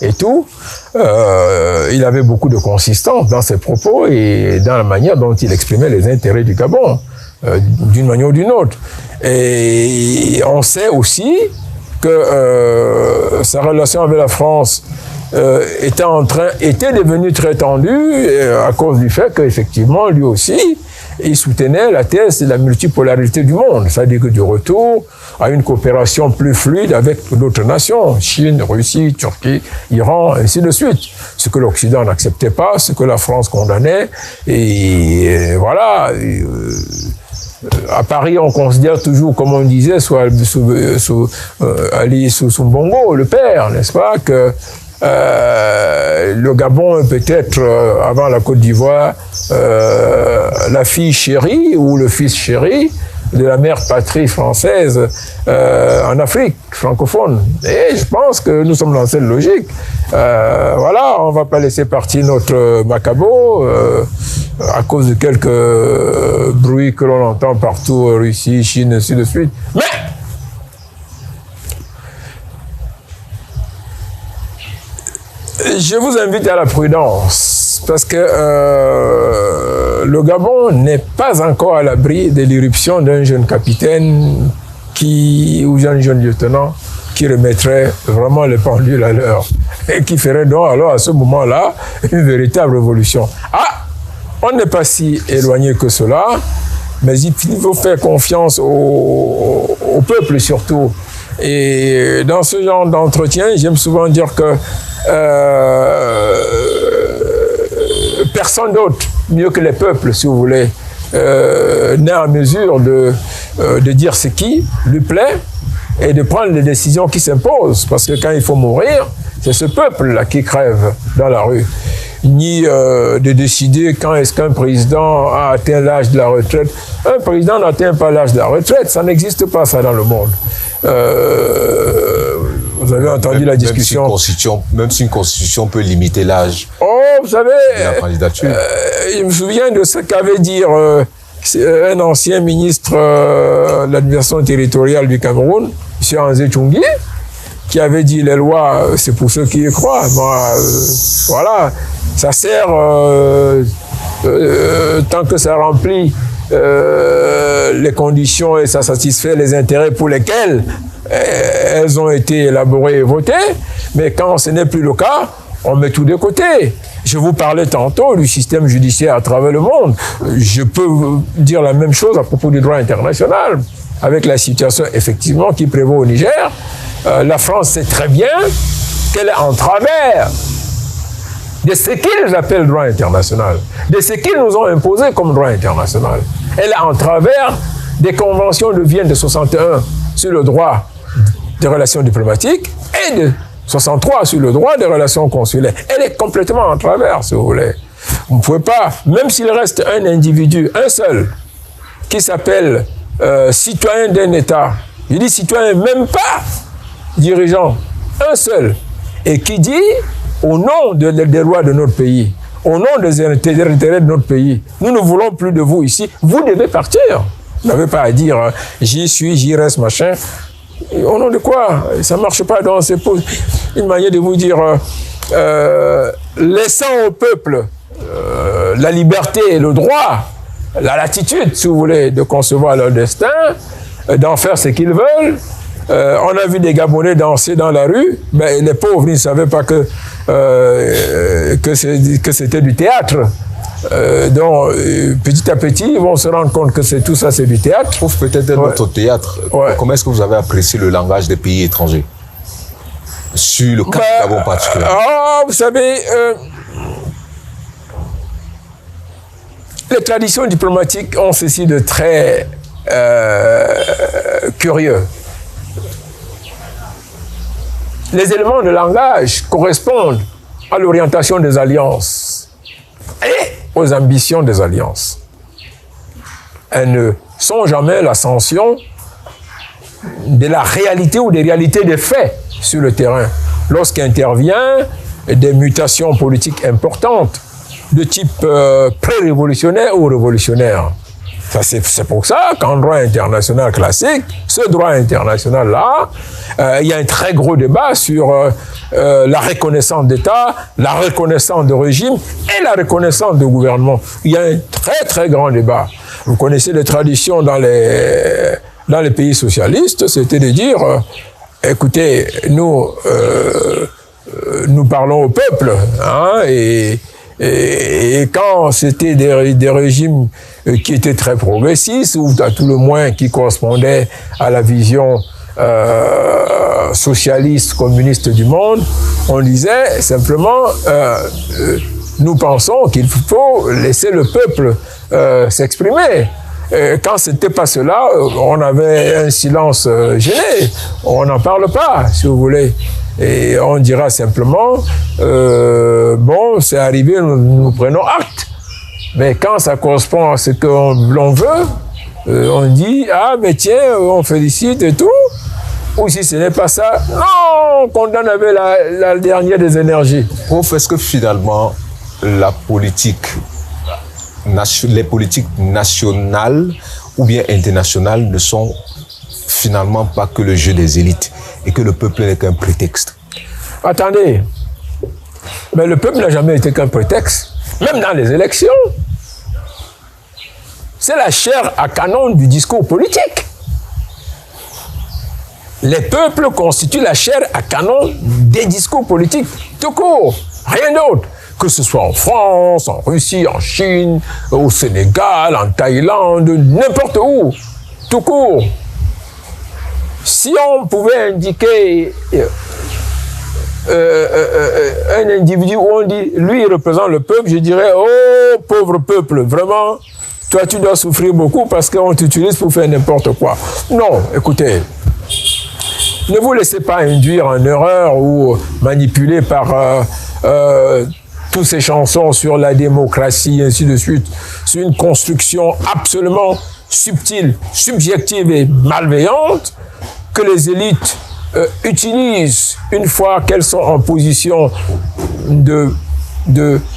Et tout, il avait beaucoup de consistance dans ses propos et dans la manière dont il exprimait les intérêts du Gabon, d'une manière ou d'une autre. Et on sait aussi que sa relation avec la France était devenue très tendue à cause du fait qu'effectivement, lui aussi, il soutenait la thèse de la multipolarité du monde, c'est-à-dire que du retour à une coopération plus fluide avec d'autres nations, Chine, Russie, Turquie, Iran, ainsi de suite. Ce que l'Occident n'acceptait pas, ce que la France condamnait, et voilà. À Paris, on considère toujours, comme on disait, Ali Bongo, le père, n'est-ce pas, que le Gabon est peut-être, avant la Côte d'Ivoire, la fille chérie ou le fils chéri de la mère patrie française en Afrique francophone. Et je pense que nous sommes dans cette logique. Voilà, on ne va pas laisser partir notre Macabo. à cause de quelques bruits que l'on entend partout, Russie, Chine, ainsi de suite. Mais je vous invite à la prudence, parce que le Gabon n'est pas encore à l'abri de l'irruption d'un jeune capitaine ou d'un jeune lieutenant qui remettrait vraiment les pendules à l'heure et qui ferait donc alors à ce moment-là une véritable révolution. Ah, on n'est pas si éloigné que cela, mais il faut faire confiance au peuple surtout. Et dans ce genre d'entretien, j'aime souvent dire que personne d'autre, mieux que les peuples, si vous voulez, n'est en mesure de dire ce qui lui plaît et de prendre les décisions qui s'imposent. Parce que quand il faut mourir, c'est ce peuple-là qui crève dans la rue. Ni de décider quand est-ce qu'un président a atteint l'âge de la retraite. Un président n'atteint pas l'âge de la retraite, ça n'existe pas ça dans le monde. Vous avez entendu la discussion. Même si une constitution peut limiter l'âge vous savez, de la candidature. Je me souviens de ce qu'avait dit un ancien ministre de l'administration territoriale du Cameroun, M. Anzé Tchoungui, qui avait dit les lois, c'est pour ceux qui y croient. Moi, voilà, ça sert tant que ça remplit les conditions et ça satisfait les intérêts pour lesquels elles ont été élaborées et votées, mais quand ce n'est plus le cas, on met tout de côté. Je vous parlais tantôt du système judiciaire à travers le monde. Je peux dire la même chose à propos du droit international, avec la situation effectivement qui prévaut au Niger. La France sait très bien qu'elle est en travers de ce qu'ils appellent droit international, de ce qu'ils nous ont imposé comme droit international. Elle est en travers des conventions de Vienne de 61 sur le droit des relations diplomatiques et de 63 sur le droit des relations consulaires. Elle est complètement en travers, si vous voulez. Vous ne pouvez pas, même s'il reste un individu, un seul, qui s'appelle citoyen d'un État, je dis citoyen, même pas dirigeant, un seul, et qui dit, au nom des lois de notre pays, au nom des intérêts de notre pays, nous ne voulons plus de vous ici, vous devez partir. Vous n'avez pas à dire, j'y suis, j'y reste, machin. Au nom de quoi? Ça ne marche pas dans ces poses. Une manière de vous dire, laissant au peuple la liberté et le droit, la latitude, si vous voulez, de concevoir leur destin, d'en faire ce qu'ils veulent. On a vu des Gabonais danser dans la rue, mais les pauvres, ils ne savaient pas que c'était du théâtre. Donc, petit à petit, ils vont se rendre compte que tout ça, c'est du théâtre. Je trouve peut-être notre théâtre. Ouais. Comment est-ce que vous avez apprécié le langage des pays étrangers sur le cas du Gabon particulièrement? Vous savez, les traditions diplomatiques ont ceci de très curieux. Les éléments de langage correspondent à l'orientation des alliances et aux ambitions des alliances. Elles ne sont jamais l'ascension de la réalité ou des réalités des faits sur le terrain. Lorsqu'intervient des mutations politiques importantes de type pré-révolutionnaire ou révolutionnaire. C'est pour ça qu'en droit international classique, ce droit international-là, il y a un très gros débat sur la reconnaissance d'État, la reconnaissance de régime et la reconnaissance de gouvernement. Il y a un très très grand débat. Vous connaissez les traditions dans les pays socialistes, c'était de dire, écoutez, nous parlons au peuple, hein, et quand c'était des régimes qui étaient très progressistes, ou à tout le moins qui correspondaient à la vision socialiste, communiste du monde, on disait simplement, nous pensons qu'il faut laisser le peuple s'exprimer. Quand c'était pas cela, on avait un silence gêné. On n'en parle pas, si vous voulez. Et on dira simplement, bon, c'est arrivé, nous prenons acte. Mais quand ça correspond à ce que l'on veut, on dit, ah, mais tiens, on félicite et tout. Ou si ce n'est pas ça, non, on condamne avec la dernière des énergies. Prof, est-ce que finalement, la politique les politiques nationales ou bien internationales ne sont finalement pas que le jeu des élites et que le peuple n'est qu'un prétexte. Attendez, mais le peuple n'a jamais été qu'un prétexte, même dans les élections. C'est la chair à canon du discours politique. Les peuples constituent la chair à canon des discours politiques, tout court, rien d'autre. Que ce soit en France, en Russie, en Chine, au Sénégal, en Thaïlande, n'importe où, tout court. Si on pouvait indiquer un individu où on dit, lui, il représente le peuple, je dirais, oh, pauvre peuple, vraiment, toi, tu dois souffrir beaucoup parce qu'on t'utilise pour faire n'importe quoi. Non, écoutez, ne vous laissez pas induire en erreur ou manipuler par toutes ces chansons sur la démocratie, ainsi de suite. C'est une construction absolument subtile, subjective et malveillante que les élites utilisent une fois qu'elles sont en position de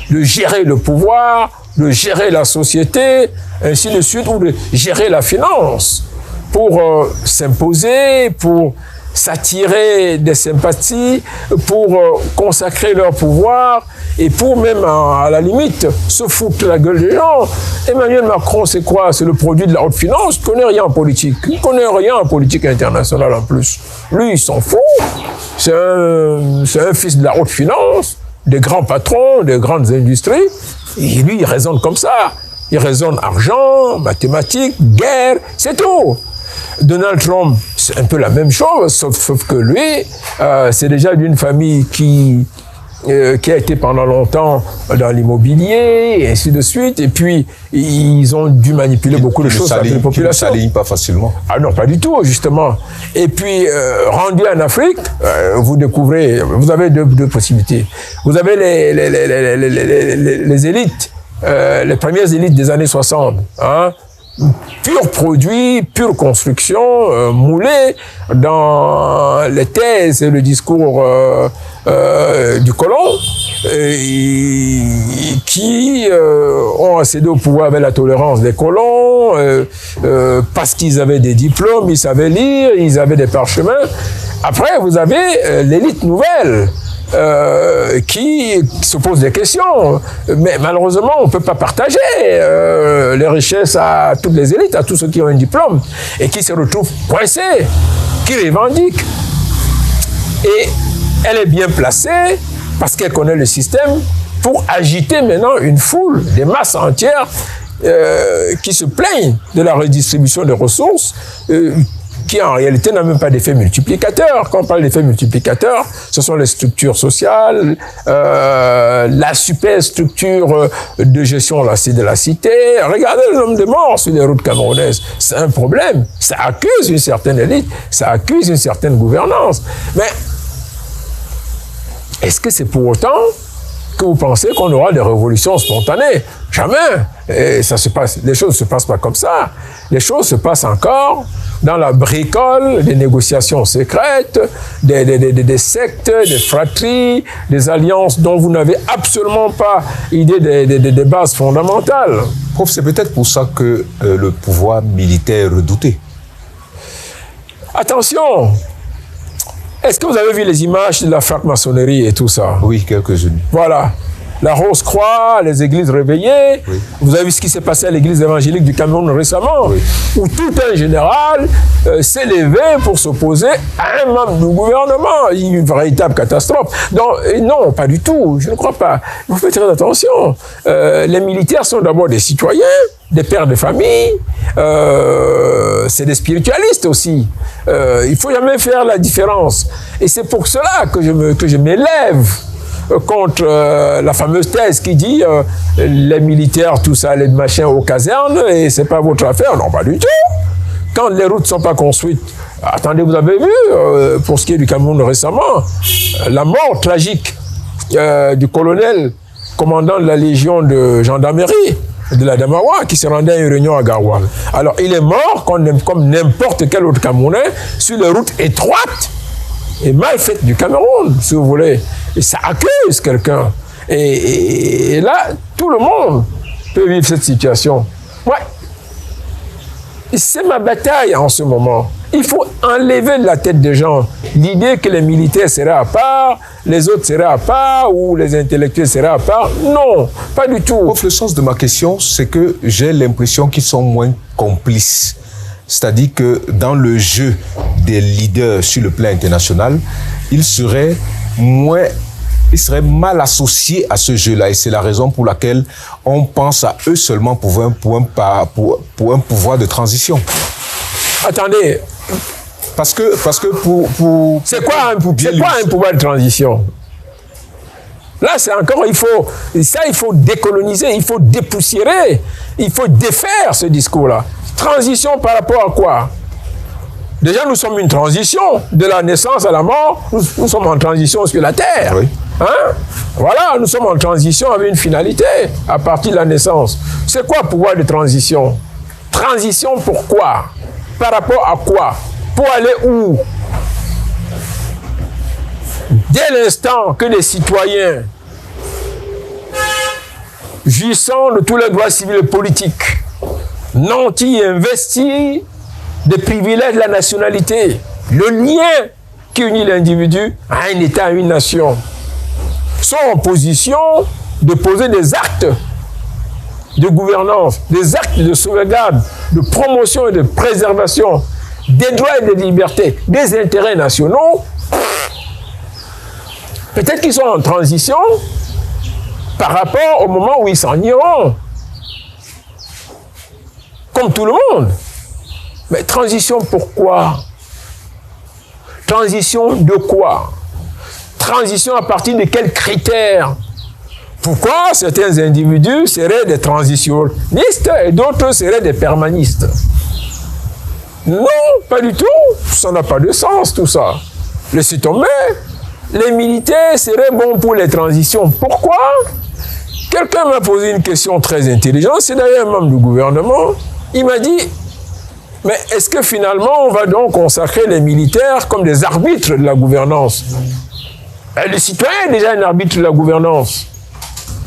gérer le pouvoir, de gérer la société, ainsi de suite, ou de gérer la finance pour s'imposer, pour s'attirer des sympathies, pour consacrer leur pouvoir et pour même, à la limite, se foutre la gueule des gens. Emmanuel Macron, c'est quoi? C'est le produit de la haute finance. Il ne connaît rien en politique. Il ne connaît rien en politique internationale en plus. Lui, il s'en fout. C'est un fils de la haute finance, des grands patrons, des grandes industries. Et lui, il raisonne comme ça. Il raisonne argent, mathématiques, guerre, c'est tout. Donald Trump, c'est un peu la même chose, sauf que lui, c'est déjà d'une famille qui a été pendant longtemps dans l'immobilier, et ainsi de suite, et puis ils ont dû manipuler beaucoup de choses avec la population. Ça ne s'aligne pas facilement. Ah non, pas du tout, justement. Et puis, rendu en Afrique, vous découvrez, vous avez deux possibilités. Vous avez les élites, les premières élites des années 60, hein, pur produit, pure construction, moulée dans les thèses et le discours du colon, qui ont accédé au pouvoir avec la tolérance des colons, parce qu'ils avaient des diplômes, ils savaient lire, ils avaient des parchemins. Après, vous avez l'élite nouvelle, qui se pose des questions. Mais malheureusement, on ne peut pas partager les richesses à toutes les élites, à tous ceux qui ont un diplôme, et qui se retrouvent coincés, qui revendiquent. Et elle est bien placée, parce qu'elle connaît le système, pour agiter maintenant une foule, des masses entières, qui se plaignent de la redistribution des ressources, qui en réalité n'a même pas d'effet multiplicateur. Quand on parle d'effet multiplicateur, ce sont les structures sociales, la superstructure de gestion de la cité. Regardez le nombre de morts sur les routes camerounaises. C'est un problème. Ça accuse une certaine élite, ça accuse une certaine gouvernance. Mais est-ce que c'est pour autant que vous pensez qu'on aura des révolutions spontanées? Jamais. Et ça se passe, les choses ne se passent pas comme ça. Les choses se passent encore dans la bricole des négociations secrètes, des sectes, des fratries, des alliances dont vous n'avez absolument pas idée des bases fondamentales. Prof, c'est peut-être pour ça que le pouvoir militaire est redouté. Attention! Est-ce que vous avez vu les images de la franc-maçonnerie et tout ça? Oui, quelques-unes. Voilà. La Rose-Croix, les églises réveillées. Oui. Vous avez vu ce qui s'est passé à l'église évangélique du Cameroun récemment, oui, où tout un général s'est levé pour s'opposer à un membre du gouvernement. Une véritable catastrophe. Donc, non, pas du tout. Je ne crois pas. Vous faites très attention. Les militaires sont d'abord des citoyens, des pères de famille. C'est des spiritualistes aussi. Il ne faut jamais faire la différence. Et c'est pour cela que je m'élève contre la fameuse thèse qui dit les militaires, tout ça, les machins aux casernes, et c'est pas votre affaire. Non, pas du tout. Quand les routes ne sont pas construites, attendez, vous avez vu, pour ce qui est du Cameroun récemment, la mort tragique du colonel commandant de la Légion de gendarmerie de la Damawa, qui se rendait à une réunion à Garoual. Alors, il est mort comme n'importe quel autre Camerounais sur les routes étroites et mal faites du Cameroun, si vous voulez. Et ça accuse quelqu'un. Et là, tout le monde peut vivre cette situation. Ouais. C'est ma bataille en ce moment. Il faut enlever de la tête des gens l'idée que les militaires seraient à part, les autres seraient à part, ou les intellectuels seraient à part. Non, pas du tout. Prof, le sens de ma question, c'est que j'ai l'impression qu'ils sont moins complices. C'est-à-dire que dans le jeu des leaders sur le plan international, ils seraient mal associés à ce jeu-là. Et c'est la raison pour laquelle on pense à eux seulement pour un pouvoir de transition. Attendez. Parce que pour c'est quoi un pouvoir de transition? Là, c'est encore, il faut décoloniser, il faut dépoussiérer, il faut défaire ce discours-là. Transition par rapport à quoi? Déjà, nous sommes une transition. De la naissance à la mort, nous sommes en transition sur la Terre. Oui. Hein? Voilà, nous sommes en transition avec une finalité à partir de la naissance. C'est quoi pouvoir de transition? Transition pourquoi? Par rapport à quoi? Pour aller où? Dès l'instant que les citoyens, jouissant de tous les droits civils et politiques, n'ont-ils investi des privilèges de la nationalité, le lien qui unit l'individu à un État, à une nation, sont en position de poser des actes de gouvernance, des actes de sauvegarde, de promotion et de préservation des droits et des libertés, des intérêts nationaux. Peut-être qu'ils sont en transition par rapport au moment où ils s'en iront. Comme tout le monde. Mais transition pourquoi? Transition de quoi? Transition à partir de quels critères? Pourquoi certains individus seraient des transitionnistes et d'autres seraient des permanistes? Non, pas du tout. Ça n'a pas de sens, tout ça. Laissez tomber. Les militaires seraient bons pour les transitions. Pourquoi? Quelqu'un m'a posé une question très intelligente. C'est d'ailleurs un membre du gouvernement. Il m'a dit, mais est-ce que finalement on va donc consacrer les militaires comme des arbitres de la gouvernance? Le citoyen est déjà un arbitre de la gouvernance.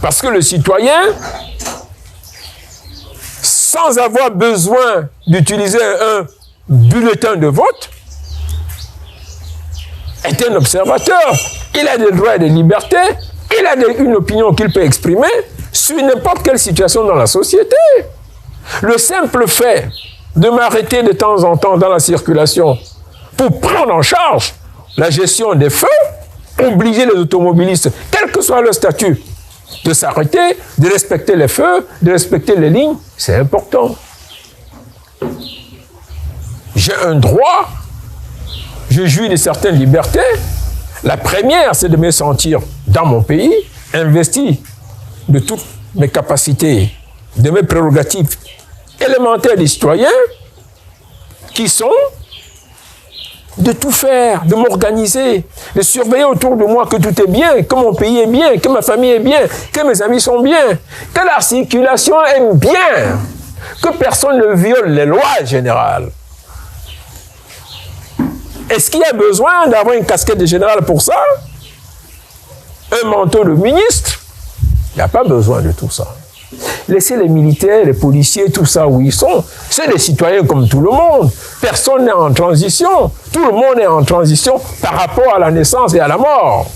Parce que le citoyen, sans avoir besoin d'utiliser un bulletin de vote, est un observateur. Il a des droits et des libertés, il a une opinion qu'il peut exprimer sur n'importe quelle situation dans la société. Le simple fait de m'arrêter de temps en temps dans la circulation pour prendre en charge la gestion des feux, obliger les automobilistes, quel que soit leur statut, de s'arrêter, de respecter les feux, de respecter les lignes, c'est important. J'ai un droit, je jouis de certaines libertés. La première, c'est de me sentir dans mon pays, investi de toutes mes capacités, de mes prérogatives élémentaires des citoyens, qui sont de tout faire, de m'organiser, de surveiller autour de moi que tout est bien, que mon pays est bien, que ma famille est bien, que mes amis sont bien, que la circulation est bien, que personne ne viole les lois générales. Est-ce qu'il y a besoin d'avoir une casquette de général pour ça? Un manteau de ministre? Il n'y a pas besoin de tout ça. Laissez les militaires, les policiers, tout ça où ils sont. C'est des citoyens comme tout le monde. Personne n'est en transition. Tout le monde est en transition par rapport à la naissance et à la mort.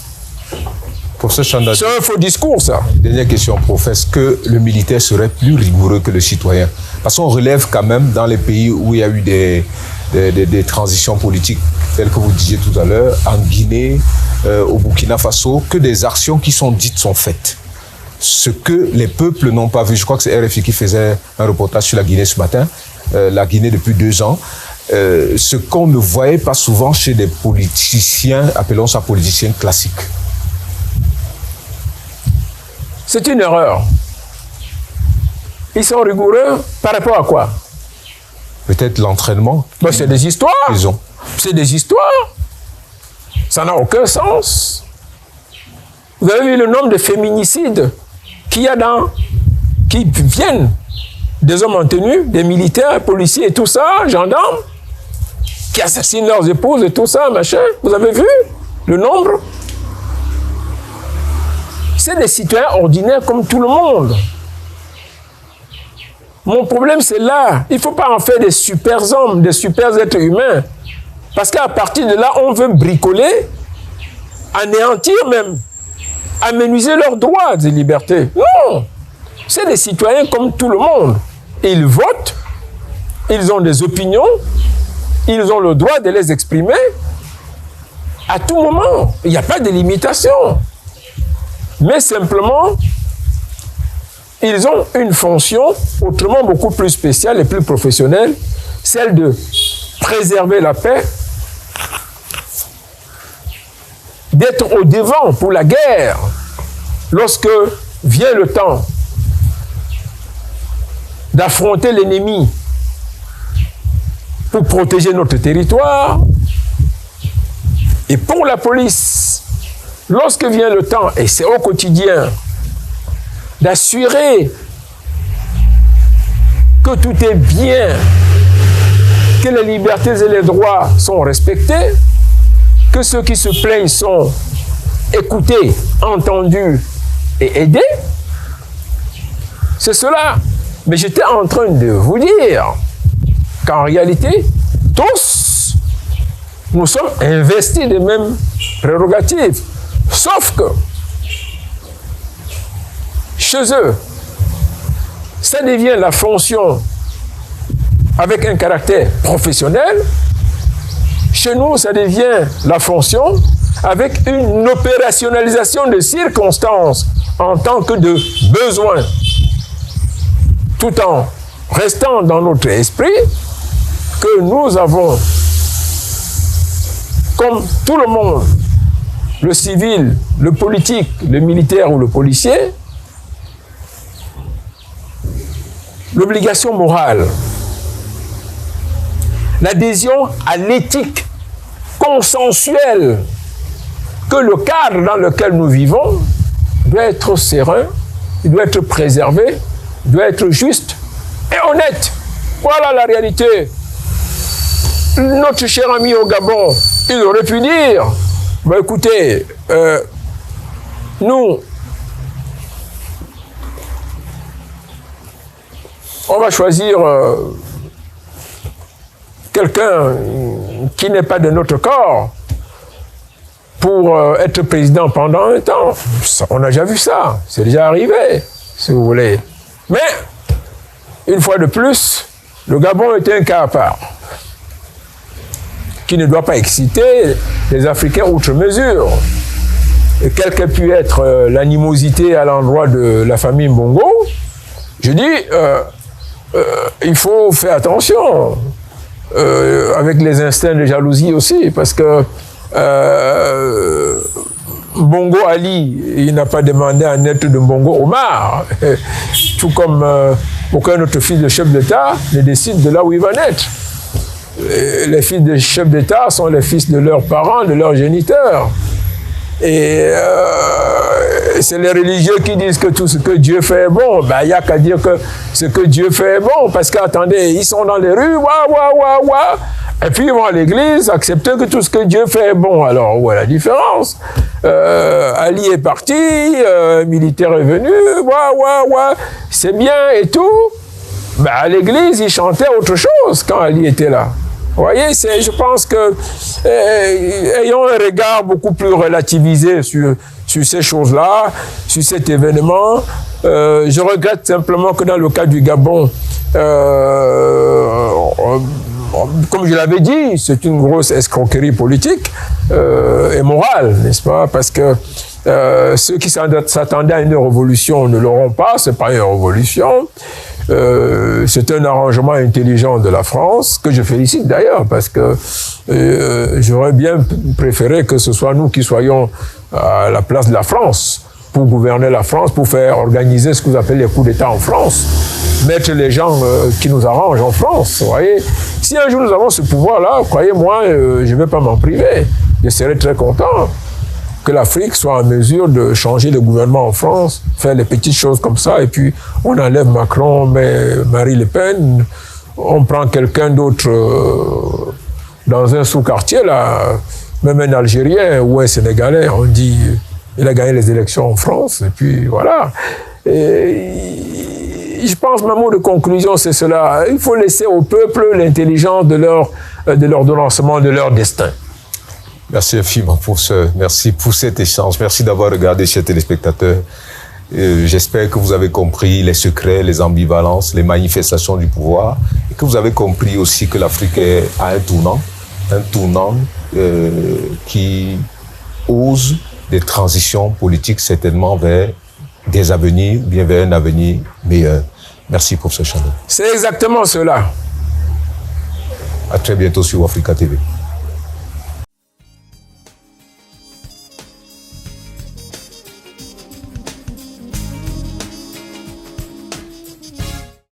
Professeur Chanda, c'est un faux discours, ça. Dernière question, prof. Est-ce que le militaire serait plus rigoureux que le citoyen? Parce qu'on relève quand même dans les pays où il y a eu des transitions politiques, telles que vous disiez tout à l'heure, en Guinée, au Burkina Faso, que des actions qui sont dites sont faites. Ce que les peuples n'ont pas vu, je crois que c'est RFI qui faisait un reportage sur la Guinée ce matin, la Guinée depuis 2 ans, ce qu'on ne voyait pas souvent chez des politiciens, appelons ça politiciens classiques. C'est une erreur. Ils sont rigoureux par rapport à quoi? Peut-être l'entraînement. Ben, c'est des histoires. Ils ont. C'est des histoires. Ça n'a aucun sens. Vous avez vu le nombre de féminicides qu'il y a qui viennent des hommes en tenue, des militaires, policiers et tout ça, gendarmes, qui assassinent leurs épouses et tout ça, machin. Vous avez vu le nombre? C'est des citoyens ordinaires comme tout le monde. Mon problème, c'est là. Il ne faut pas en faire des super hommes, des super êtres humains. Parce qu'à partir de là, on veut bricoler, anéantir même, amenuiser leurs droits et libertés. Non! C'est des citoyens comme tout le monde. Ils votent, ils ont des opinions, ils ont le droit de les exprimer à tout moment. Il n'y a pas de limitation. Mais simplement, ils ont une fonction autrement beaucoup plus spéciale et plus professionnelle, celle de préserver la paix, d'être au devant pour la guerre lorsque vient le temps d'affronter l'ennemi pour protéger notre territoire. Et pour la police, lorsque vient le temps, et c'est au quotidien, d'assurer que tout est bien, que les libertés et les droits sont respectés, que ceux qui se plaignent sont écoutés, entendus et aidés. C'est cela. Mais j'étais en train de vous dire qu'en réalité, tous, nous sommes investis des mêmes prérogatives. Sauf que, chez eux, ça devient la fonction avec un caractère professionnel. Chez nous, ça devient la fonction avec une opérationnalisation de circonstances en tant que de besoin, tout en restant dans notre esprit que nous avons, comme tout le monde, le civil, le politique, le militaire ou le policier, l'obligation morale, l'adhésion à l'éthique consensuelle, que le cadre dans lequel nous vivons doit être serein, il doit être préservé, il doit être juste et honnête. Voilà la réalité. Notre cher ami au Gabon, il aurait pu dire, bah écoutez, nous, on va choisir quelqu'un qui n'est pas de notre corps pour être président pendant un temps. Ça, on a déjà vu ça, c'est déjà arrivé, si vous voulez. Mais, une fois de plus, le Gabon est un cas à part, qui ne doit pas exciter les Africains outre mesure. Et quelle qu'ait pu être l'animosité à l'endroit de la famille Mbongo, je dis, il faut faire attention, avec les instincts de jalousie aussi, parce que Bongo Ali, il n'a pas demandé à naître de Bongo Omar, tout comme aucun autre fils de chef d'État ne décide de là où il va naître. Les fils de chefs d'État sont les fils de leurs parents, de leurs géniteurs. Et c'est les religieux qui disent que tout ce que Dieu fait est bon. Ben, il n'y a qu'à dire que ce que Dieu fait est bon. Parce qu'attendez, ils sont dans les rues, et puis ils vont à l'église accepter que tout ce que Dieu fait est bon. Alors, où est la différence? Ali est parti, militaire est venu, c'est bien et tout. Ben, à l'église, ils chantaient autre chose quand Ali était là. Vous voyez, je pense que ayons un regard beaucoup plus relativisé sur ces choses-là, sur cet événement. Je regrette simplement que dans le cas du Gabon, comme je l'avais dit, c'est une grosse escroquerie politique et morale, n'est-ce pas? Parce que ceux qui s'attendaient à une révolution ne l'auront pas, c'est pas une révolution. C'est un arrangement intelligent de la France, que je félicite d'ailleurs, parce que j'aurais bien préféré que ce soit nous qui soyons à la place de la France, pour gouverner la France, pour faire organiser ce que vous appelez les coups d'État en France, mettre les gens qui nous arrangent en France, vous voyez. Si un jour nous avons ce pouvoir-là, croyez-moi, je ne vais pas m'en priver. Je serai très content que l'Afrique soit en mesure de changer le gouvernement en France, faire les petites choses comme ça, et puis on enlève Macron, mais Marine Le Pen, on prend quelqu'un d'autre dans un sous-quartier, là, même un Algérien ou un Sénégalais, on dit, il a gagné les élections en France, et puis voilà. Et je pense, mon mot de conclusion, c'est cela. Il faut laisser au peuple l'intelligence de leur ordonnancement, de leur destin. Merci infiniment merci pour cet échange. Merci d'avoir regardé, chers téléspectateurs. J'espère que vous avez compris les secrets, les ambivalences, les manifestations du pouvoir, et que vous avez compris aussi que l'Afrique a un tournant qui ose des transitions politiques certainement vers des avenirs, bien vers un avenir meilleur. Merci, professeur Chanda. C'est exactement cela. À très bientôt sur Africa TV.